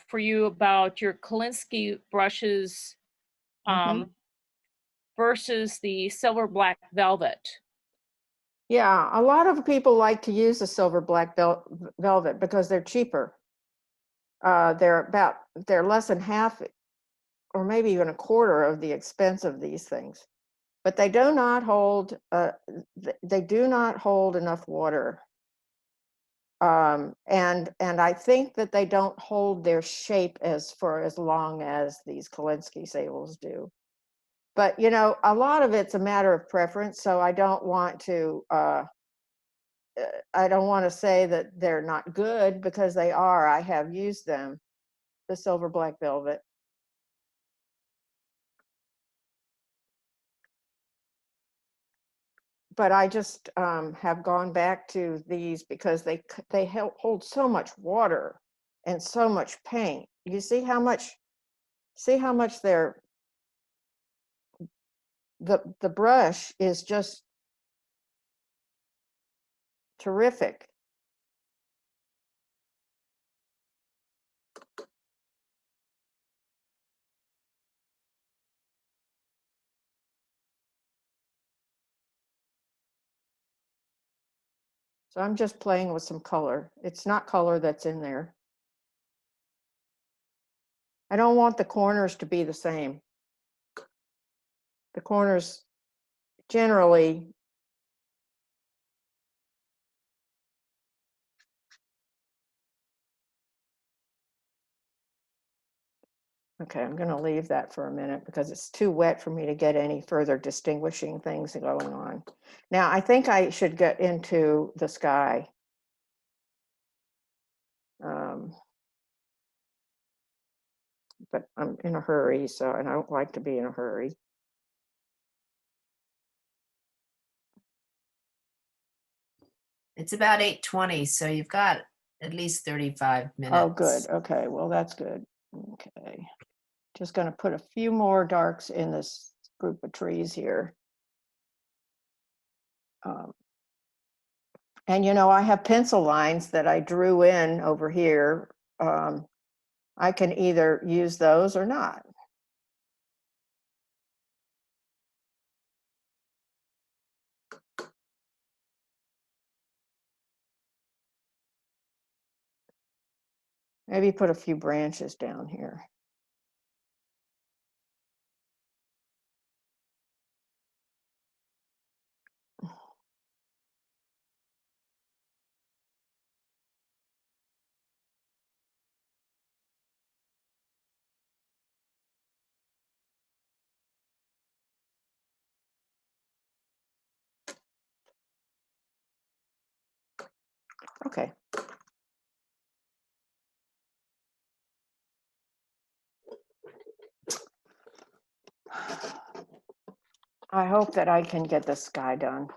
for you about your Kolinsky brushes versus the silver black velvet. Yeah, a lot of people like to use the silver black velvet because they're cheaper. They're less than half or maybe even a quarter of the expense of these things, but they do not hold enough water. And I think that they don't hold their shape for as long as these Kolinsky sables do. But you know, a lot of it's a matter of preference. So I don't want to say that they're not good, because they are. I have used them, the silver black velvet. But I just have gone back to these because they hold so much water and so much paint. You see how much the brush is just terrific. So I'm just playing with some color. It's not color that's in there. I don't want the corners to be the same. The corners generally okay, I'm going to leave that for a minute because it's too wet for me to get any further distinguishing things going on. Now, I think I should get into the sky. but I'm in a hurry, so, and I don't like to be in a hurry. It's about 8:20, so you've got at least 35 minutes. Oh, good. Okay, well, that's good. Okay. Just going to put a few more darks in this group of trees here. And I have pencil lines that I drew in over here. I can either use those or not. Maybe put a few branches down here. Okay. I hope that I can get the sky done.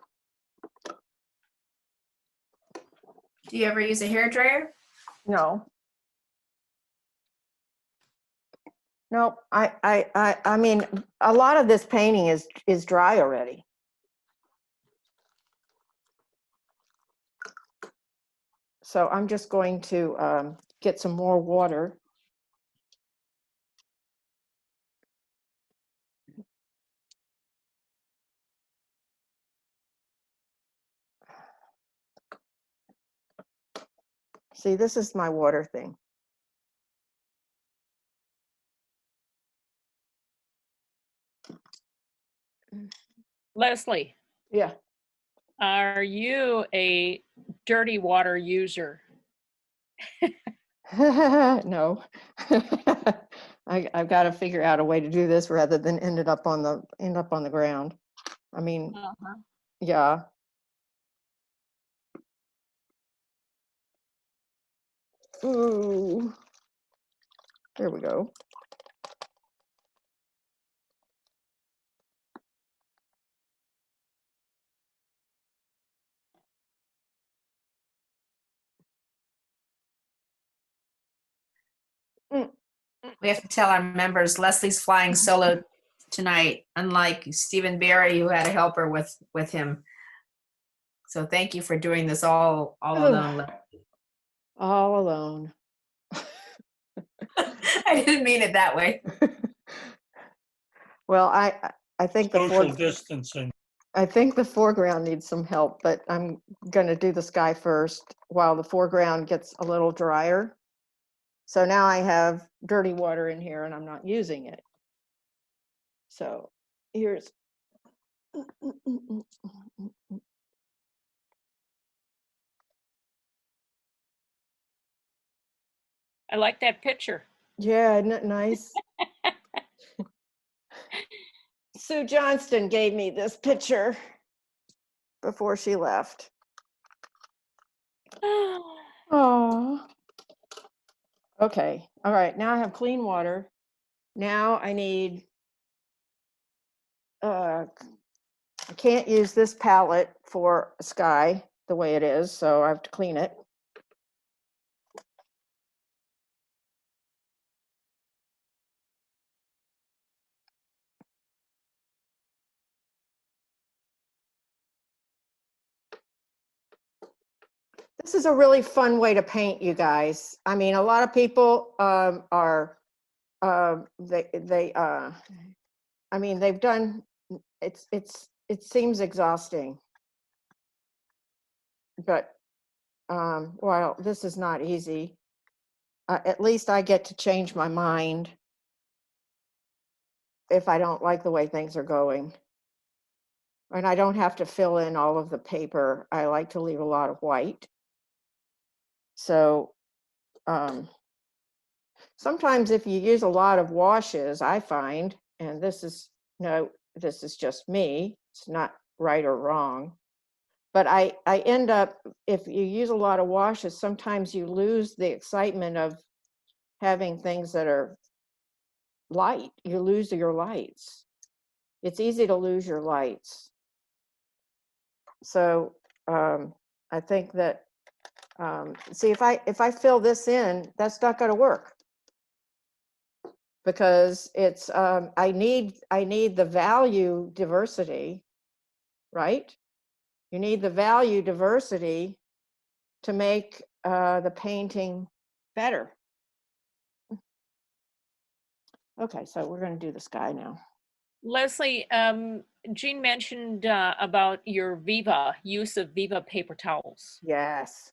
Do you ever use a hairdryer? No. No, I mean, a lot of this painting is dry already. So I'm just going to get some more water. See, this is my water thing. Leslie, Yeah. are you a dirty water user? No. I've got to figure out a way to do this rather than end up on the ground. I mean, yeah. Ooh. There we go. We have to tell our members Leslie's flying solo tonight, unlike Stephen Barry, who had a helper with him. So thank you for doing this all alone. All alone. I didn't mean it that way. Well, I think Social distancing. I think the foreground needs some help, but I'm going to do the sky first while the foreground gets a little drier. So now I have dirty water in here and I'm not using it. So here's. I like that picture. Yeah, isn't it nice? Sue Johnston gave me this picture before she left. Oh. Okay. All right. Now I have clean water. Now I need, I can't use this palette for sky the way it is, so I have to clean it. This is a really fun way to paint, you guys. I mean, a lot of people are, I mean, they've done, it seems exhausting. But, well, this is not easy. At least I get to change my mind if I don't like the way things are going. And I don't have to fill in all of the paper. I like to leave a lot of white. So sometimes if you use a lot of washes, I find, and this is just me, it's not right or wrong, but I end up, if you use a lot of washes, sometimes you lose the excitement of having things that are light. You lose your lights. It's easy to lose your lights. So I think that, see, if I fill this in, that's not going to work, because it's, I need the value diversity, right? You need the value diversity to make the painting better. Okay, so we're going to do the sky now. Leslie, Jean mentioned about your use of Viva paper towels. Yes.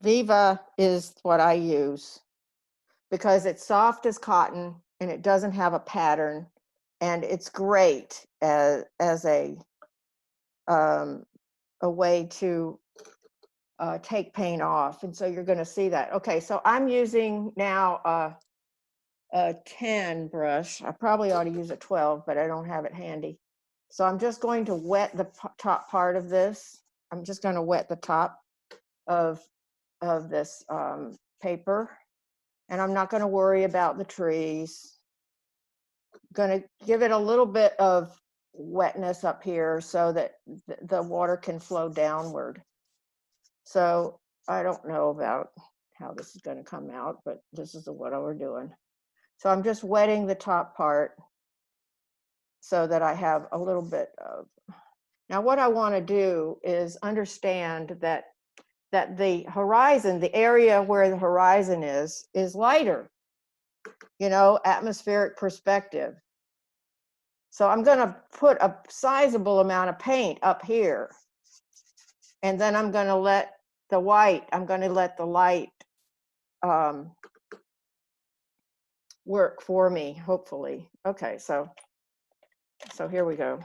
Viva is what I use because it's soft as cotton and it doesn't have a pattern, and it's great as a way to take paint off. And so you're going to see that. Okay, so I'm using now a 10 brush. I probably ought to use a 12, but I don't have it handy. So I'm just going to wet the top part of this. I'm just going to wet the top of this paper, and I'm not going to worry about the trees. I'm going to give it a little bit of wetness up here so that the water can flow downward. So I don't know about how this is going to come out, but this is what we're doing. So I'm just wetting the top part so that I have a little bit of. Now what I want to do is understand that the horizon, the area where the horizon is lighter, you know, atmospheric perspective. So I'm going to put a sizable amount of paint up here, and then I'm going to let the white, I'm going to let the light work for me, hopefully. Okay, so here we go.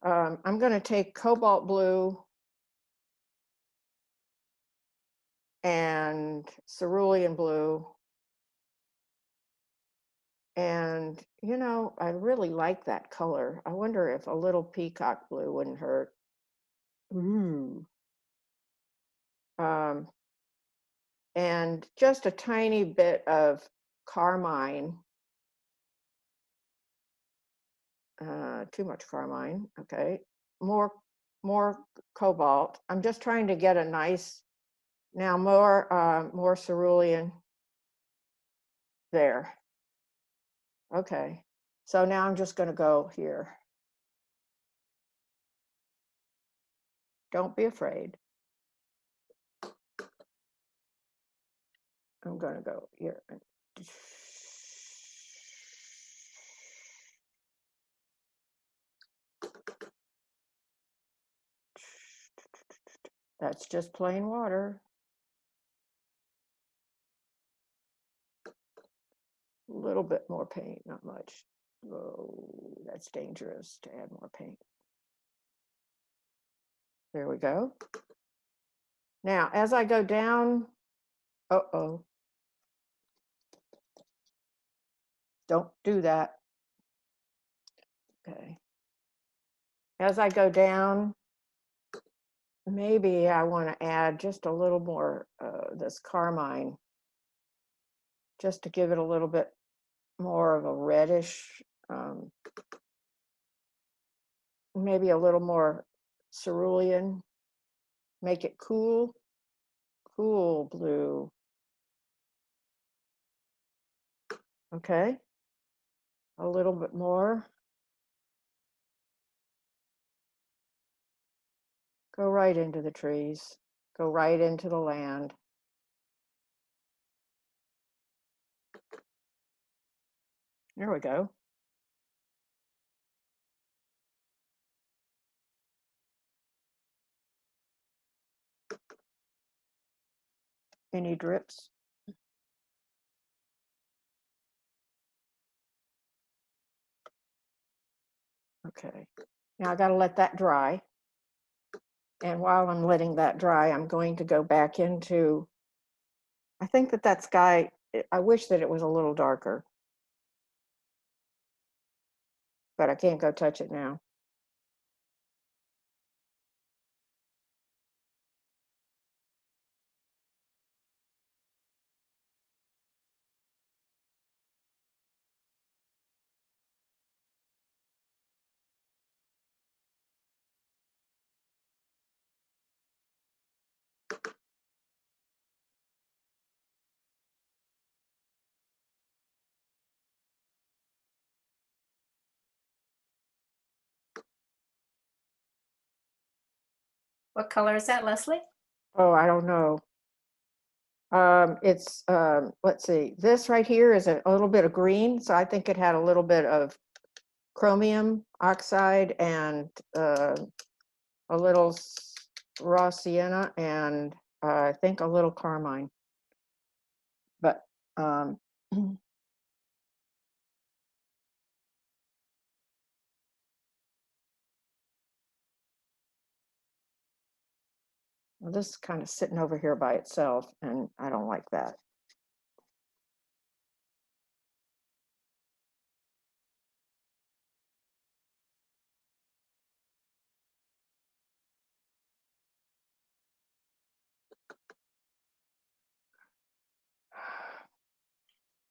I'm going to take cobalt blue and cerulean blue. And, you know, I really like that color. I wonder if a little peacock blue wouldn't hurt. Ooh. And just a tiny bit of carmine. Too much carmine. Okay. More cobalt. I'm just trying to get a nice, now more cerulean there. Okay. So now I'm just going to go here. Don't be afraid. I'm going to go here. That's just plain water. A little bit more paint, not much. Oh, that's dangerous to add more paint. There we go. Now, as I go down, uh-oh. Don't do that. Okay. As I go down, maybe I want to add just a little more this carmine, just to give it a little bit more of a reddish, maybe a little more cerulean, make it cool blue. Okay, a little bit more. Go right into the trees, go right into the land. There we go. Any drips? Okay, now I got to let that dry. And while I'm letting that dry, I'm going to go back into, I think that sky, I wish that it was a little darker, but I can't go touch it now. What color is that, Leslie? Oh, I don't know. It's, let's see, this right here is a little bit of green, so I think it had a little bit of chromium oxide and a little raw sienna and I think a little carmine. But well, this is kind of sitting over here by itself, and I don't like that.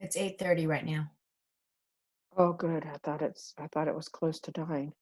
It's 8:30 right now. Oh, good. I thought it was close to dying.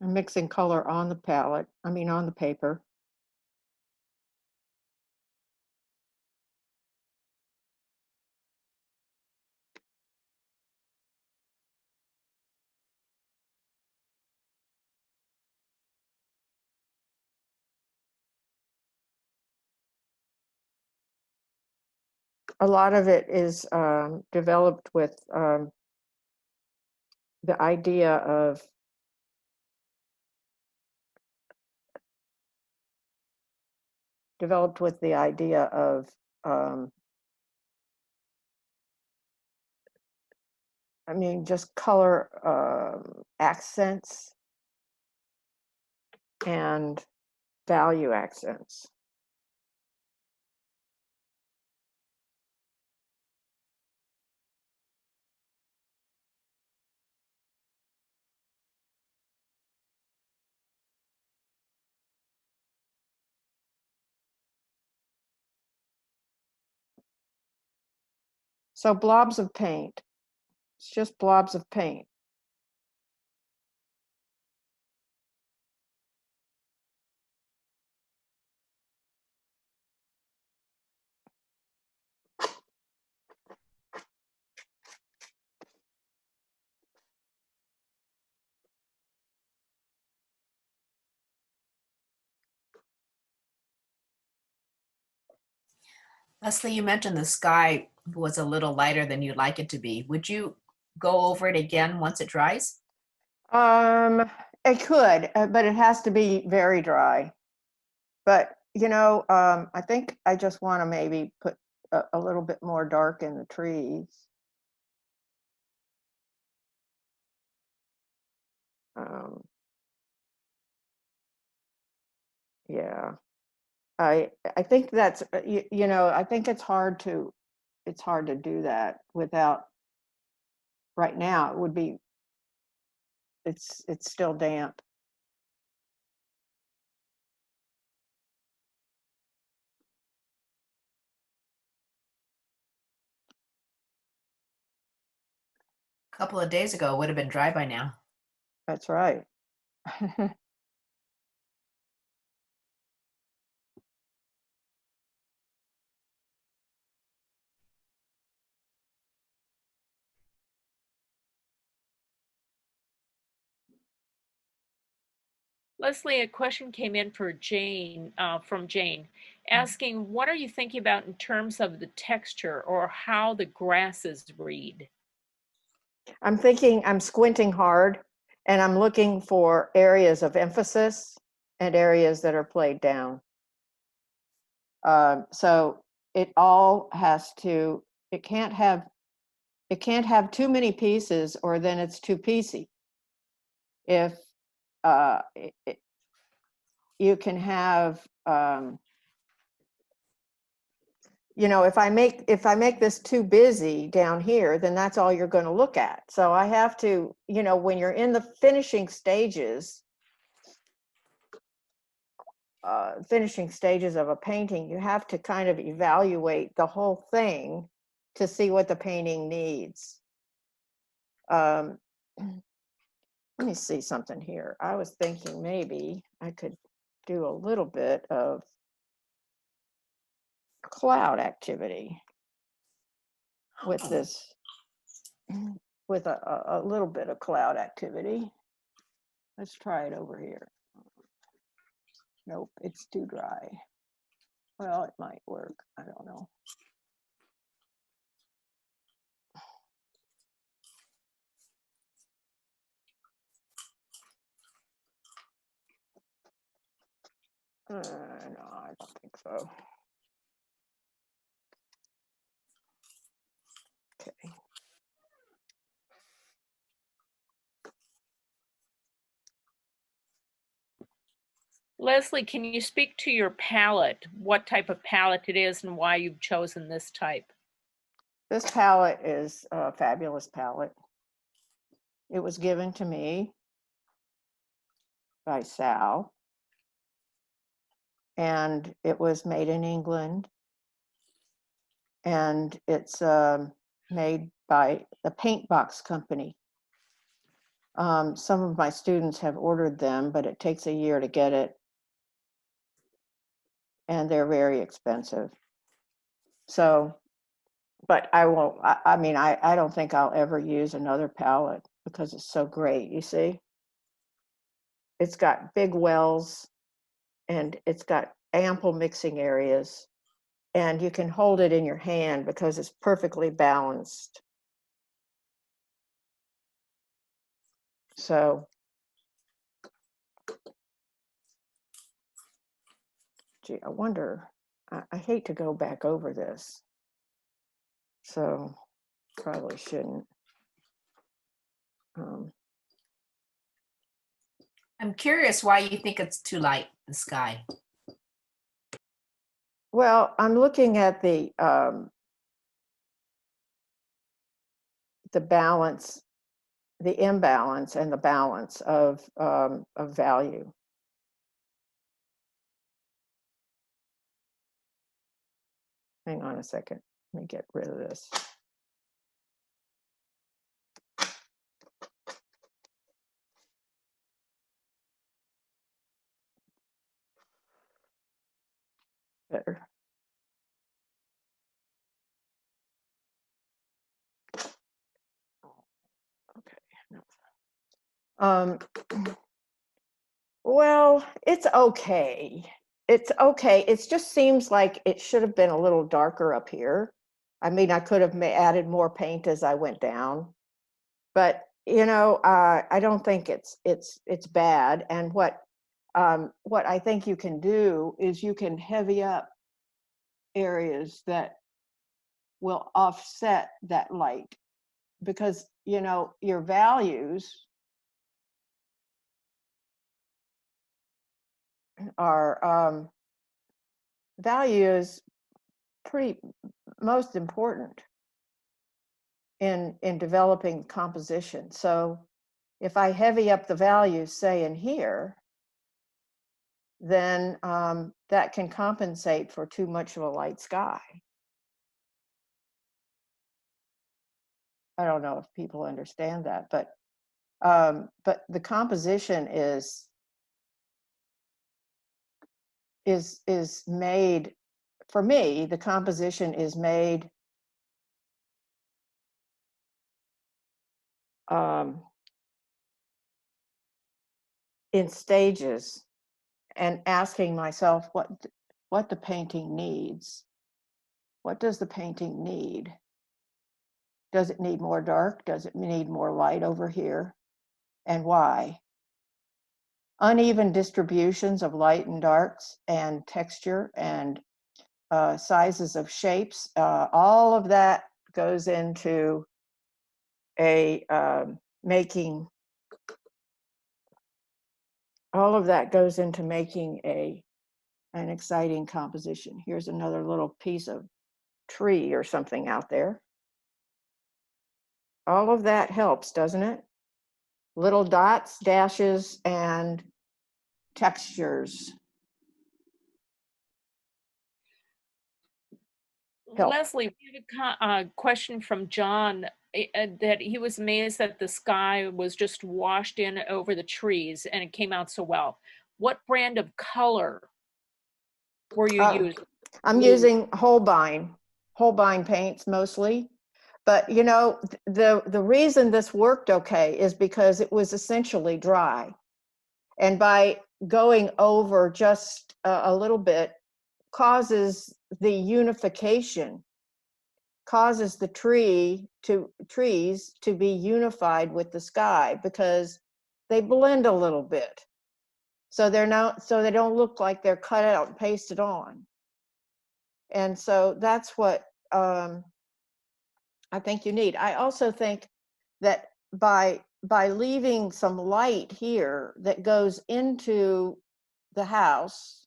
I'm mixing color on the palette, on the paper. A lot of it is developed with the idea of um, just color accents and value accents. So blobs of paint. It's just blobs of paint. Leslie, you mentioned the sky was a little lighter than you'd like it to be. Would you go over it again once it dries? It could, but it has to be very dry. But I think I just want to maybe put a little bit more dark in the trees. Yeah, I think that's I think it's hard to do that without. Right now, it would be. It's still damp. A couple of days ago, it would have been dry by now. That's right. Leslie, a question came in for Jane, from Jane, asking, what are you thinking about in terms of the texture or how the grasses read? I'm squinting hard and I'm looking for areas of emphasis and areas that are played down. So it all has to, it can't have too many pieces or then it's too piecey. If you can have you know, if I make this too busy down here, then that's all you're going to look at. So I have to, you know, when you're in the finishing stages of a painting, you have to kind of evaluate the whole thing to see what the painting needs. Let me see something here. I was thinking maybe I could do a little bit of cloud activity with this, with a little bit of cloud activity. Let's try it over here. Nope, it's too dry. Well, it might work. I don't know. No, I don't think so. Okay. Leslie, can you speak to your palette, what type of palette it is and why you've chosen this type? This palette is a fabulous palette. It was given to me by Sal, and it was made in England, and it's made by the Paint Box Company. Some of my students have ordered them, but it takes a year to get it, and they're very expensive. So, but I won't, I mean, I don't think I'll ever use another palette because it's so great, you see? It's got big wells, and it's got ample mixing areas, and you can hold it in your hand because it's perfectly balanced. So, gee, I wonder, I hate to go back over this, so probably shouldn't. I'm curious why you think it's too light, the sky. Well, I'm looking at the balance, the imbalance and the balance of value. Hang on a second, let me get rid of this. Better. Okay. No. Well, it's okay. It's okay. It just seems like it should have been a little darker up here. I mean, I could have added more paint as I went down, but you know, I don't think it's bad. And what I think you can do is you can heavy up areas that will offset that light, because you know your values are values pretty most important in developing composition. So if I heavy up the values, say in here, then that can compensate for too much of a light sky. I don't know if people understand that, but the composition is made, for me, the composition is made in stages, and asking myself what the painting needs. What does the painting need? Does it need more dark? Does it need more light over here? And why? Uneven distributions of light and darks and texture and sizes of shapes, all of that goes into a making, all of that goes into making an exciting composition. Here's another little piece of tree or something out there. All of that helps, doesn't it? Little dots, dashes, and textures. Help. Leslie, we have a question from John that he was amazed that the sky was just washed in over the trees and it came out so well. What brand of color were you using? I'm Blue. using Holbein paints mostly. But you know, the reason this worked okay is because it was essentially dry. And by going over just a little bit causes the unification, causes the trees to be unified with the sky because they blend a little bit. So they don't look like they're cut out and pasted on. And so that's what I think you need. I also think that by leaving some light here that goes into the house,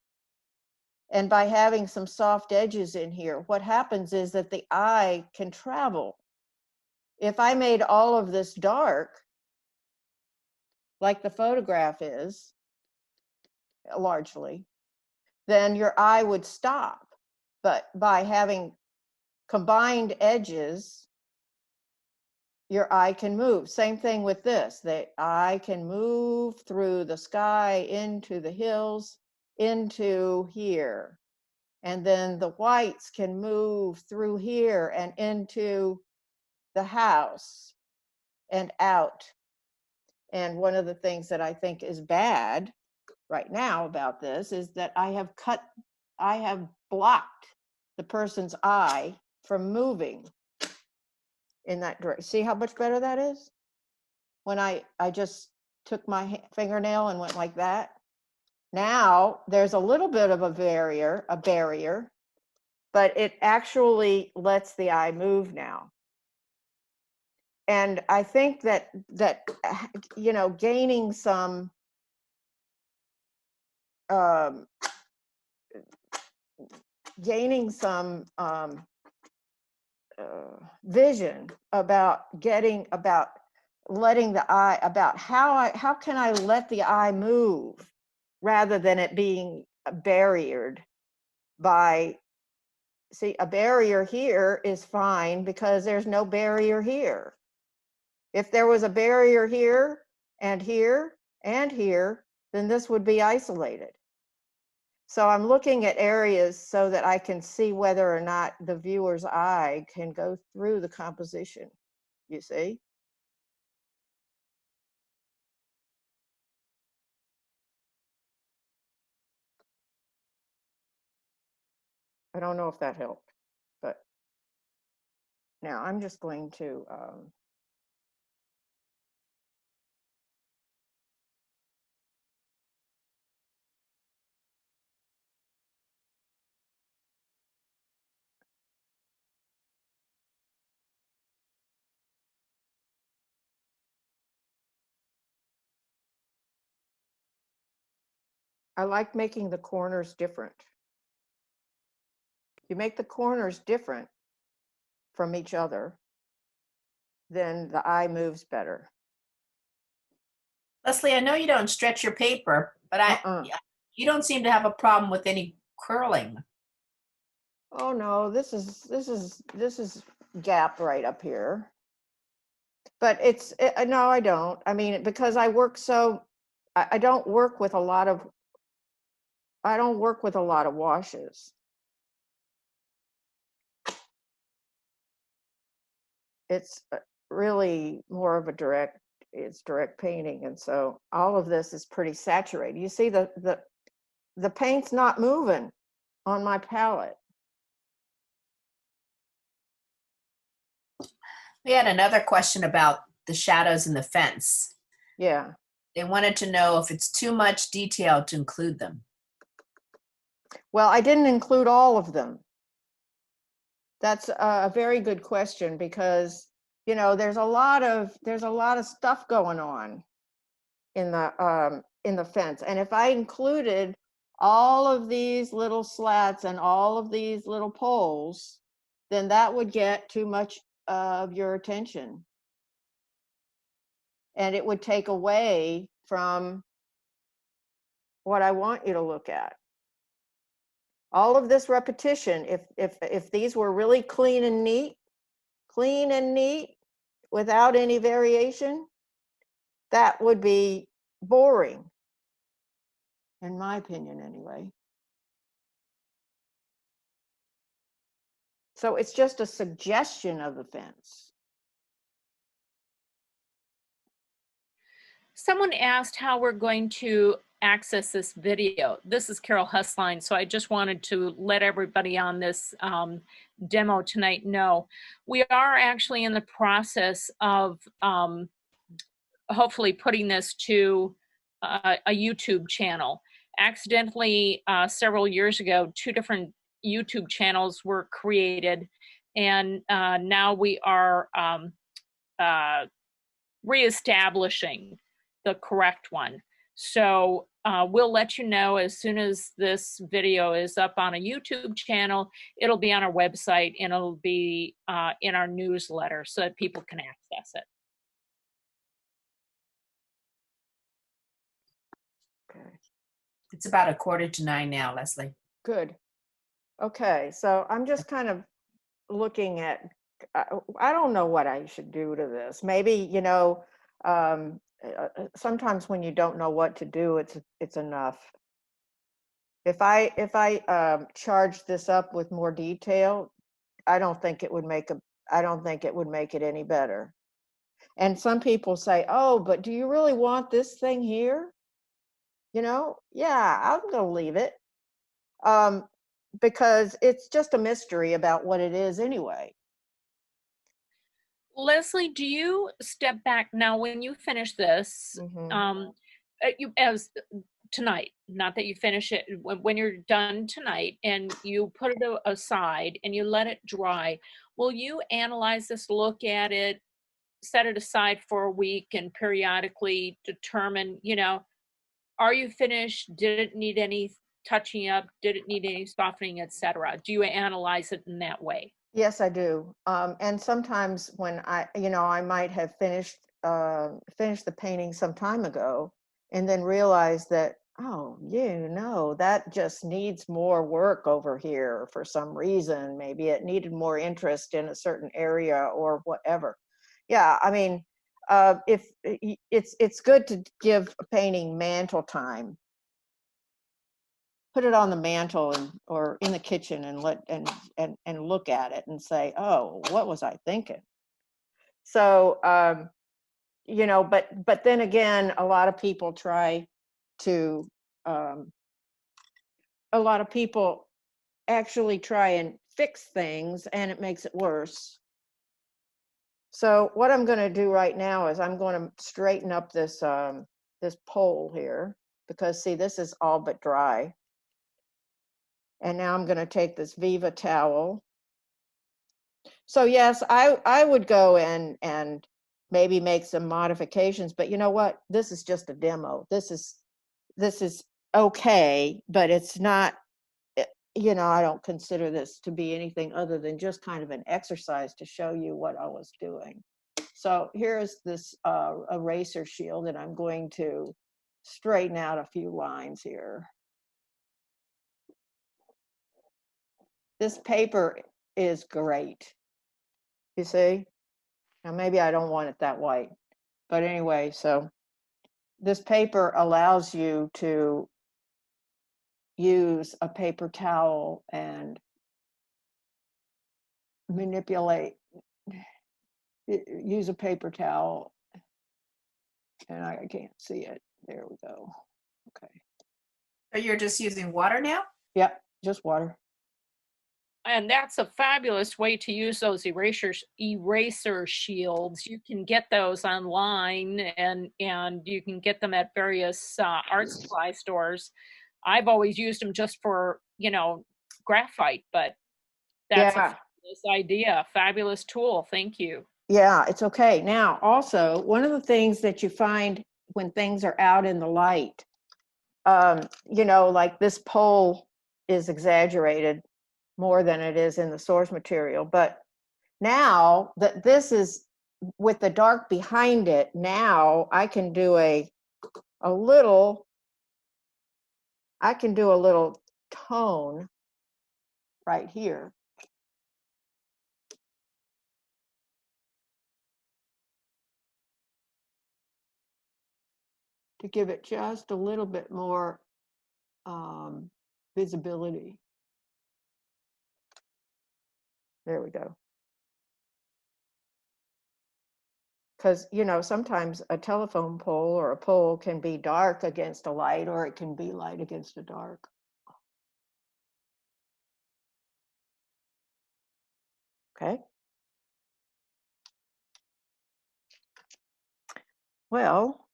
and by having some soft edges in here, what happens is that the eye can travel. If I made all of this dark, like the photograph is, largely, then your eye would stop. But by having combined edges, your eye can move. Same thing with this. The eye can move through the sky into the hills, into here. And then the whites can move through here and into the house and out. And one of the things that I think is bad right now about this is that I have blocked the person's eye from moving in that direction. See how much better that is? When I just took my fingernail and went like that. Now there's a little bit of a barrier, but it actually lets the eye move now. And I think that you know, gaining some vision about letting the eye, about how can I let the eye move rather than it being barriered by, see, a barrier here is fine because there's no barrier here. If there was a barrier here and here and here, then this would be isolated. So I'm looking at areas so that I can see whether or not the viewer's eye can go through the composition, you see? I don't know if that helped, but now I'm just going to, I like making the corners different. You make the corners different from each other, then the eye moves better. Leslie, I know you don't stretch your paper, but you don't seem to have a problem with any curling. Oh no, this is gap right up here. But no, I don't. I mean, because I work so, I don't work with a lot of washes. It's really more of a direct painting. And so all of this is pretty saturated. You see the paint's not moving on my palette. We had another question about the shadows in the fence. Yeah. They wanted to know if it's too much detail to include them. Well, I didn't include all of them. That's a very good question because, you know, there's a lot of stuff going on in the fence. And if I included all of these little slats and all of these little poles, then that would get too much of your attention. And it would take away from what I want you to look at. All of this repetition, if these were really clean and neat, without any variation, that would be boring, in my opinion anyway. So it's just a suggestion of the fence. Someone asked how we're going to access this video. This is Carol Husline, so I just wanted to let everybody on this demo tonight know. We are actually in the process of hopefully putting this to a YouTube channel. Accidentally, several years ago, 2 different YouTube channels were created, and now we are reestablishing the correct one. So we'll let you know as soon as this video is up on a YouTube channel. It'll be on our website, and it'll be in our newsletter so that people can access it. Okay. It's about 8:45 now, Leslie. Good. Okay, so I'm just kind of looking at, I don't know what I should do to this. Maybe, you know, sometimes when you don't know what to do, it's enough. If I charge this up with more detail, I don't think it would make it any better. And some people say, oh, but do you really want this thing here? You know, yeah, I'm gonna leave it. Because it's just a mystery about what it is anyway. Leslie, do you step back now when you finish this, you as tonight, not that you finish it, when you're done tonight and you put it aside and you let it dry, will you analyze this, look at it, set it aside for a week and periodically determine, you know, are you finished? Did it need any touching up? Did it need any softening, etc.? Do you analyze it in that way? Yes, I do. And sometimes when I might have finished the painting some time ago and then realize that, oh, that just needs more work over here for some reason. Maybe it needed more interest in a certain area or whatever. Yeah, I mean, if it's good to give a painting mantle time. Put it on the mantle or in the kitchen and look at it and say, oh, what was I thinking? So but then again, a lot of people actually try and fix things, and it makes it worse. So what I'm going to do right now is I'm going to straighten up this pole here, because see, this is all but dry. And now I'm going to take this Viva towel. So yes, I would go and maybe make some modifications, but you know what? This is just a demo. This is okay, but it's not, I don't consider this to be anything other than just kind of an exercise to show you what I was doing. So here's this eraser shield, and I'm going to straighten out a few lines here. This paper is great. You see? Now maybe I don't want it that white. But anyway, so this paper allows you to use a paper towel and use a paper towel. And I can't see it. There we go. Okay. So you're just using water now? Yep, just water. And that's a fabulous way to use those eraser shields. You can get those online, and you can get them at various art supply stores. I've always used them just for, graphite, but that's a fabulous idea, fabulous tool. Thank you. Yeah, it's okay. Now, also, one of the things that you find when things are out in the light, like this pole is exaggerated. more than it is in the source material. But now that this is with the dark behind it, now I can do a little tone right here. To give it just a little bit more visibility. There we go. Because, you know, sometimes a telephone pole or a pole can be dark against a light, or it can be light against a dark. Okay. Well,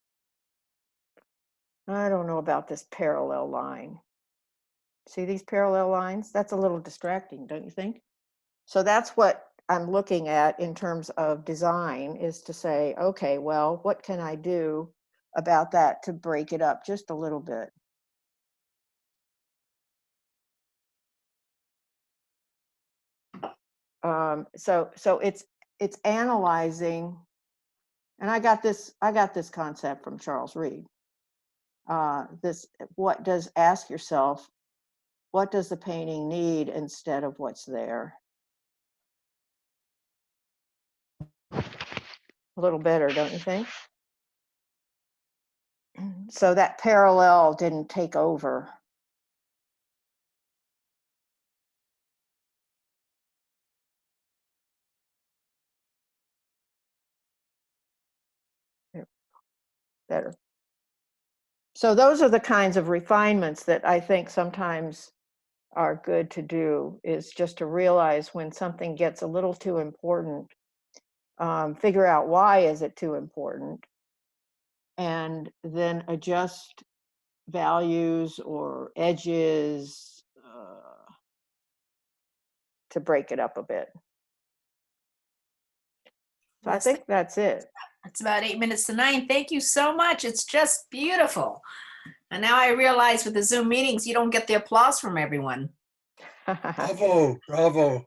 I don't know about this parallel line. See these parallel lines? That's a little distracting, don't you think? So that's what I'm looking at in terms of design, is to say, okay, well, what can I do about that to break it up just a little bit? So it's analyzing, and I got this concept from Charles Reed. Ask yourself, what does the painting need instead of what's there? A little better, don't you think? So that parallel didn't take over. Better. So those are the kinds of refinements that I think sometimes are good to do, is just to realize when something gets a little too important, figure out why is it too important, and then adjust values or edges to break it up a bit. So I think that's it. It's about 8 minutes to 9. Thank you so much. It's just beautiful. And now I realize with the Zoom meetings, you don't get the applause from everyone. Bravo, bravo.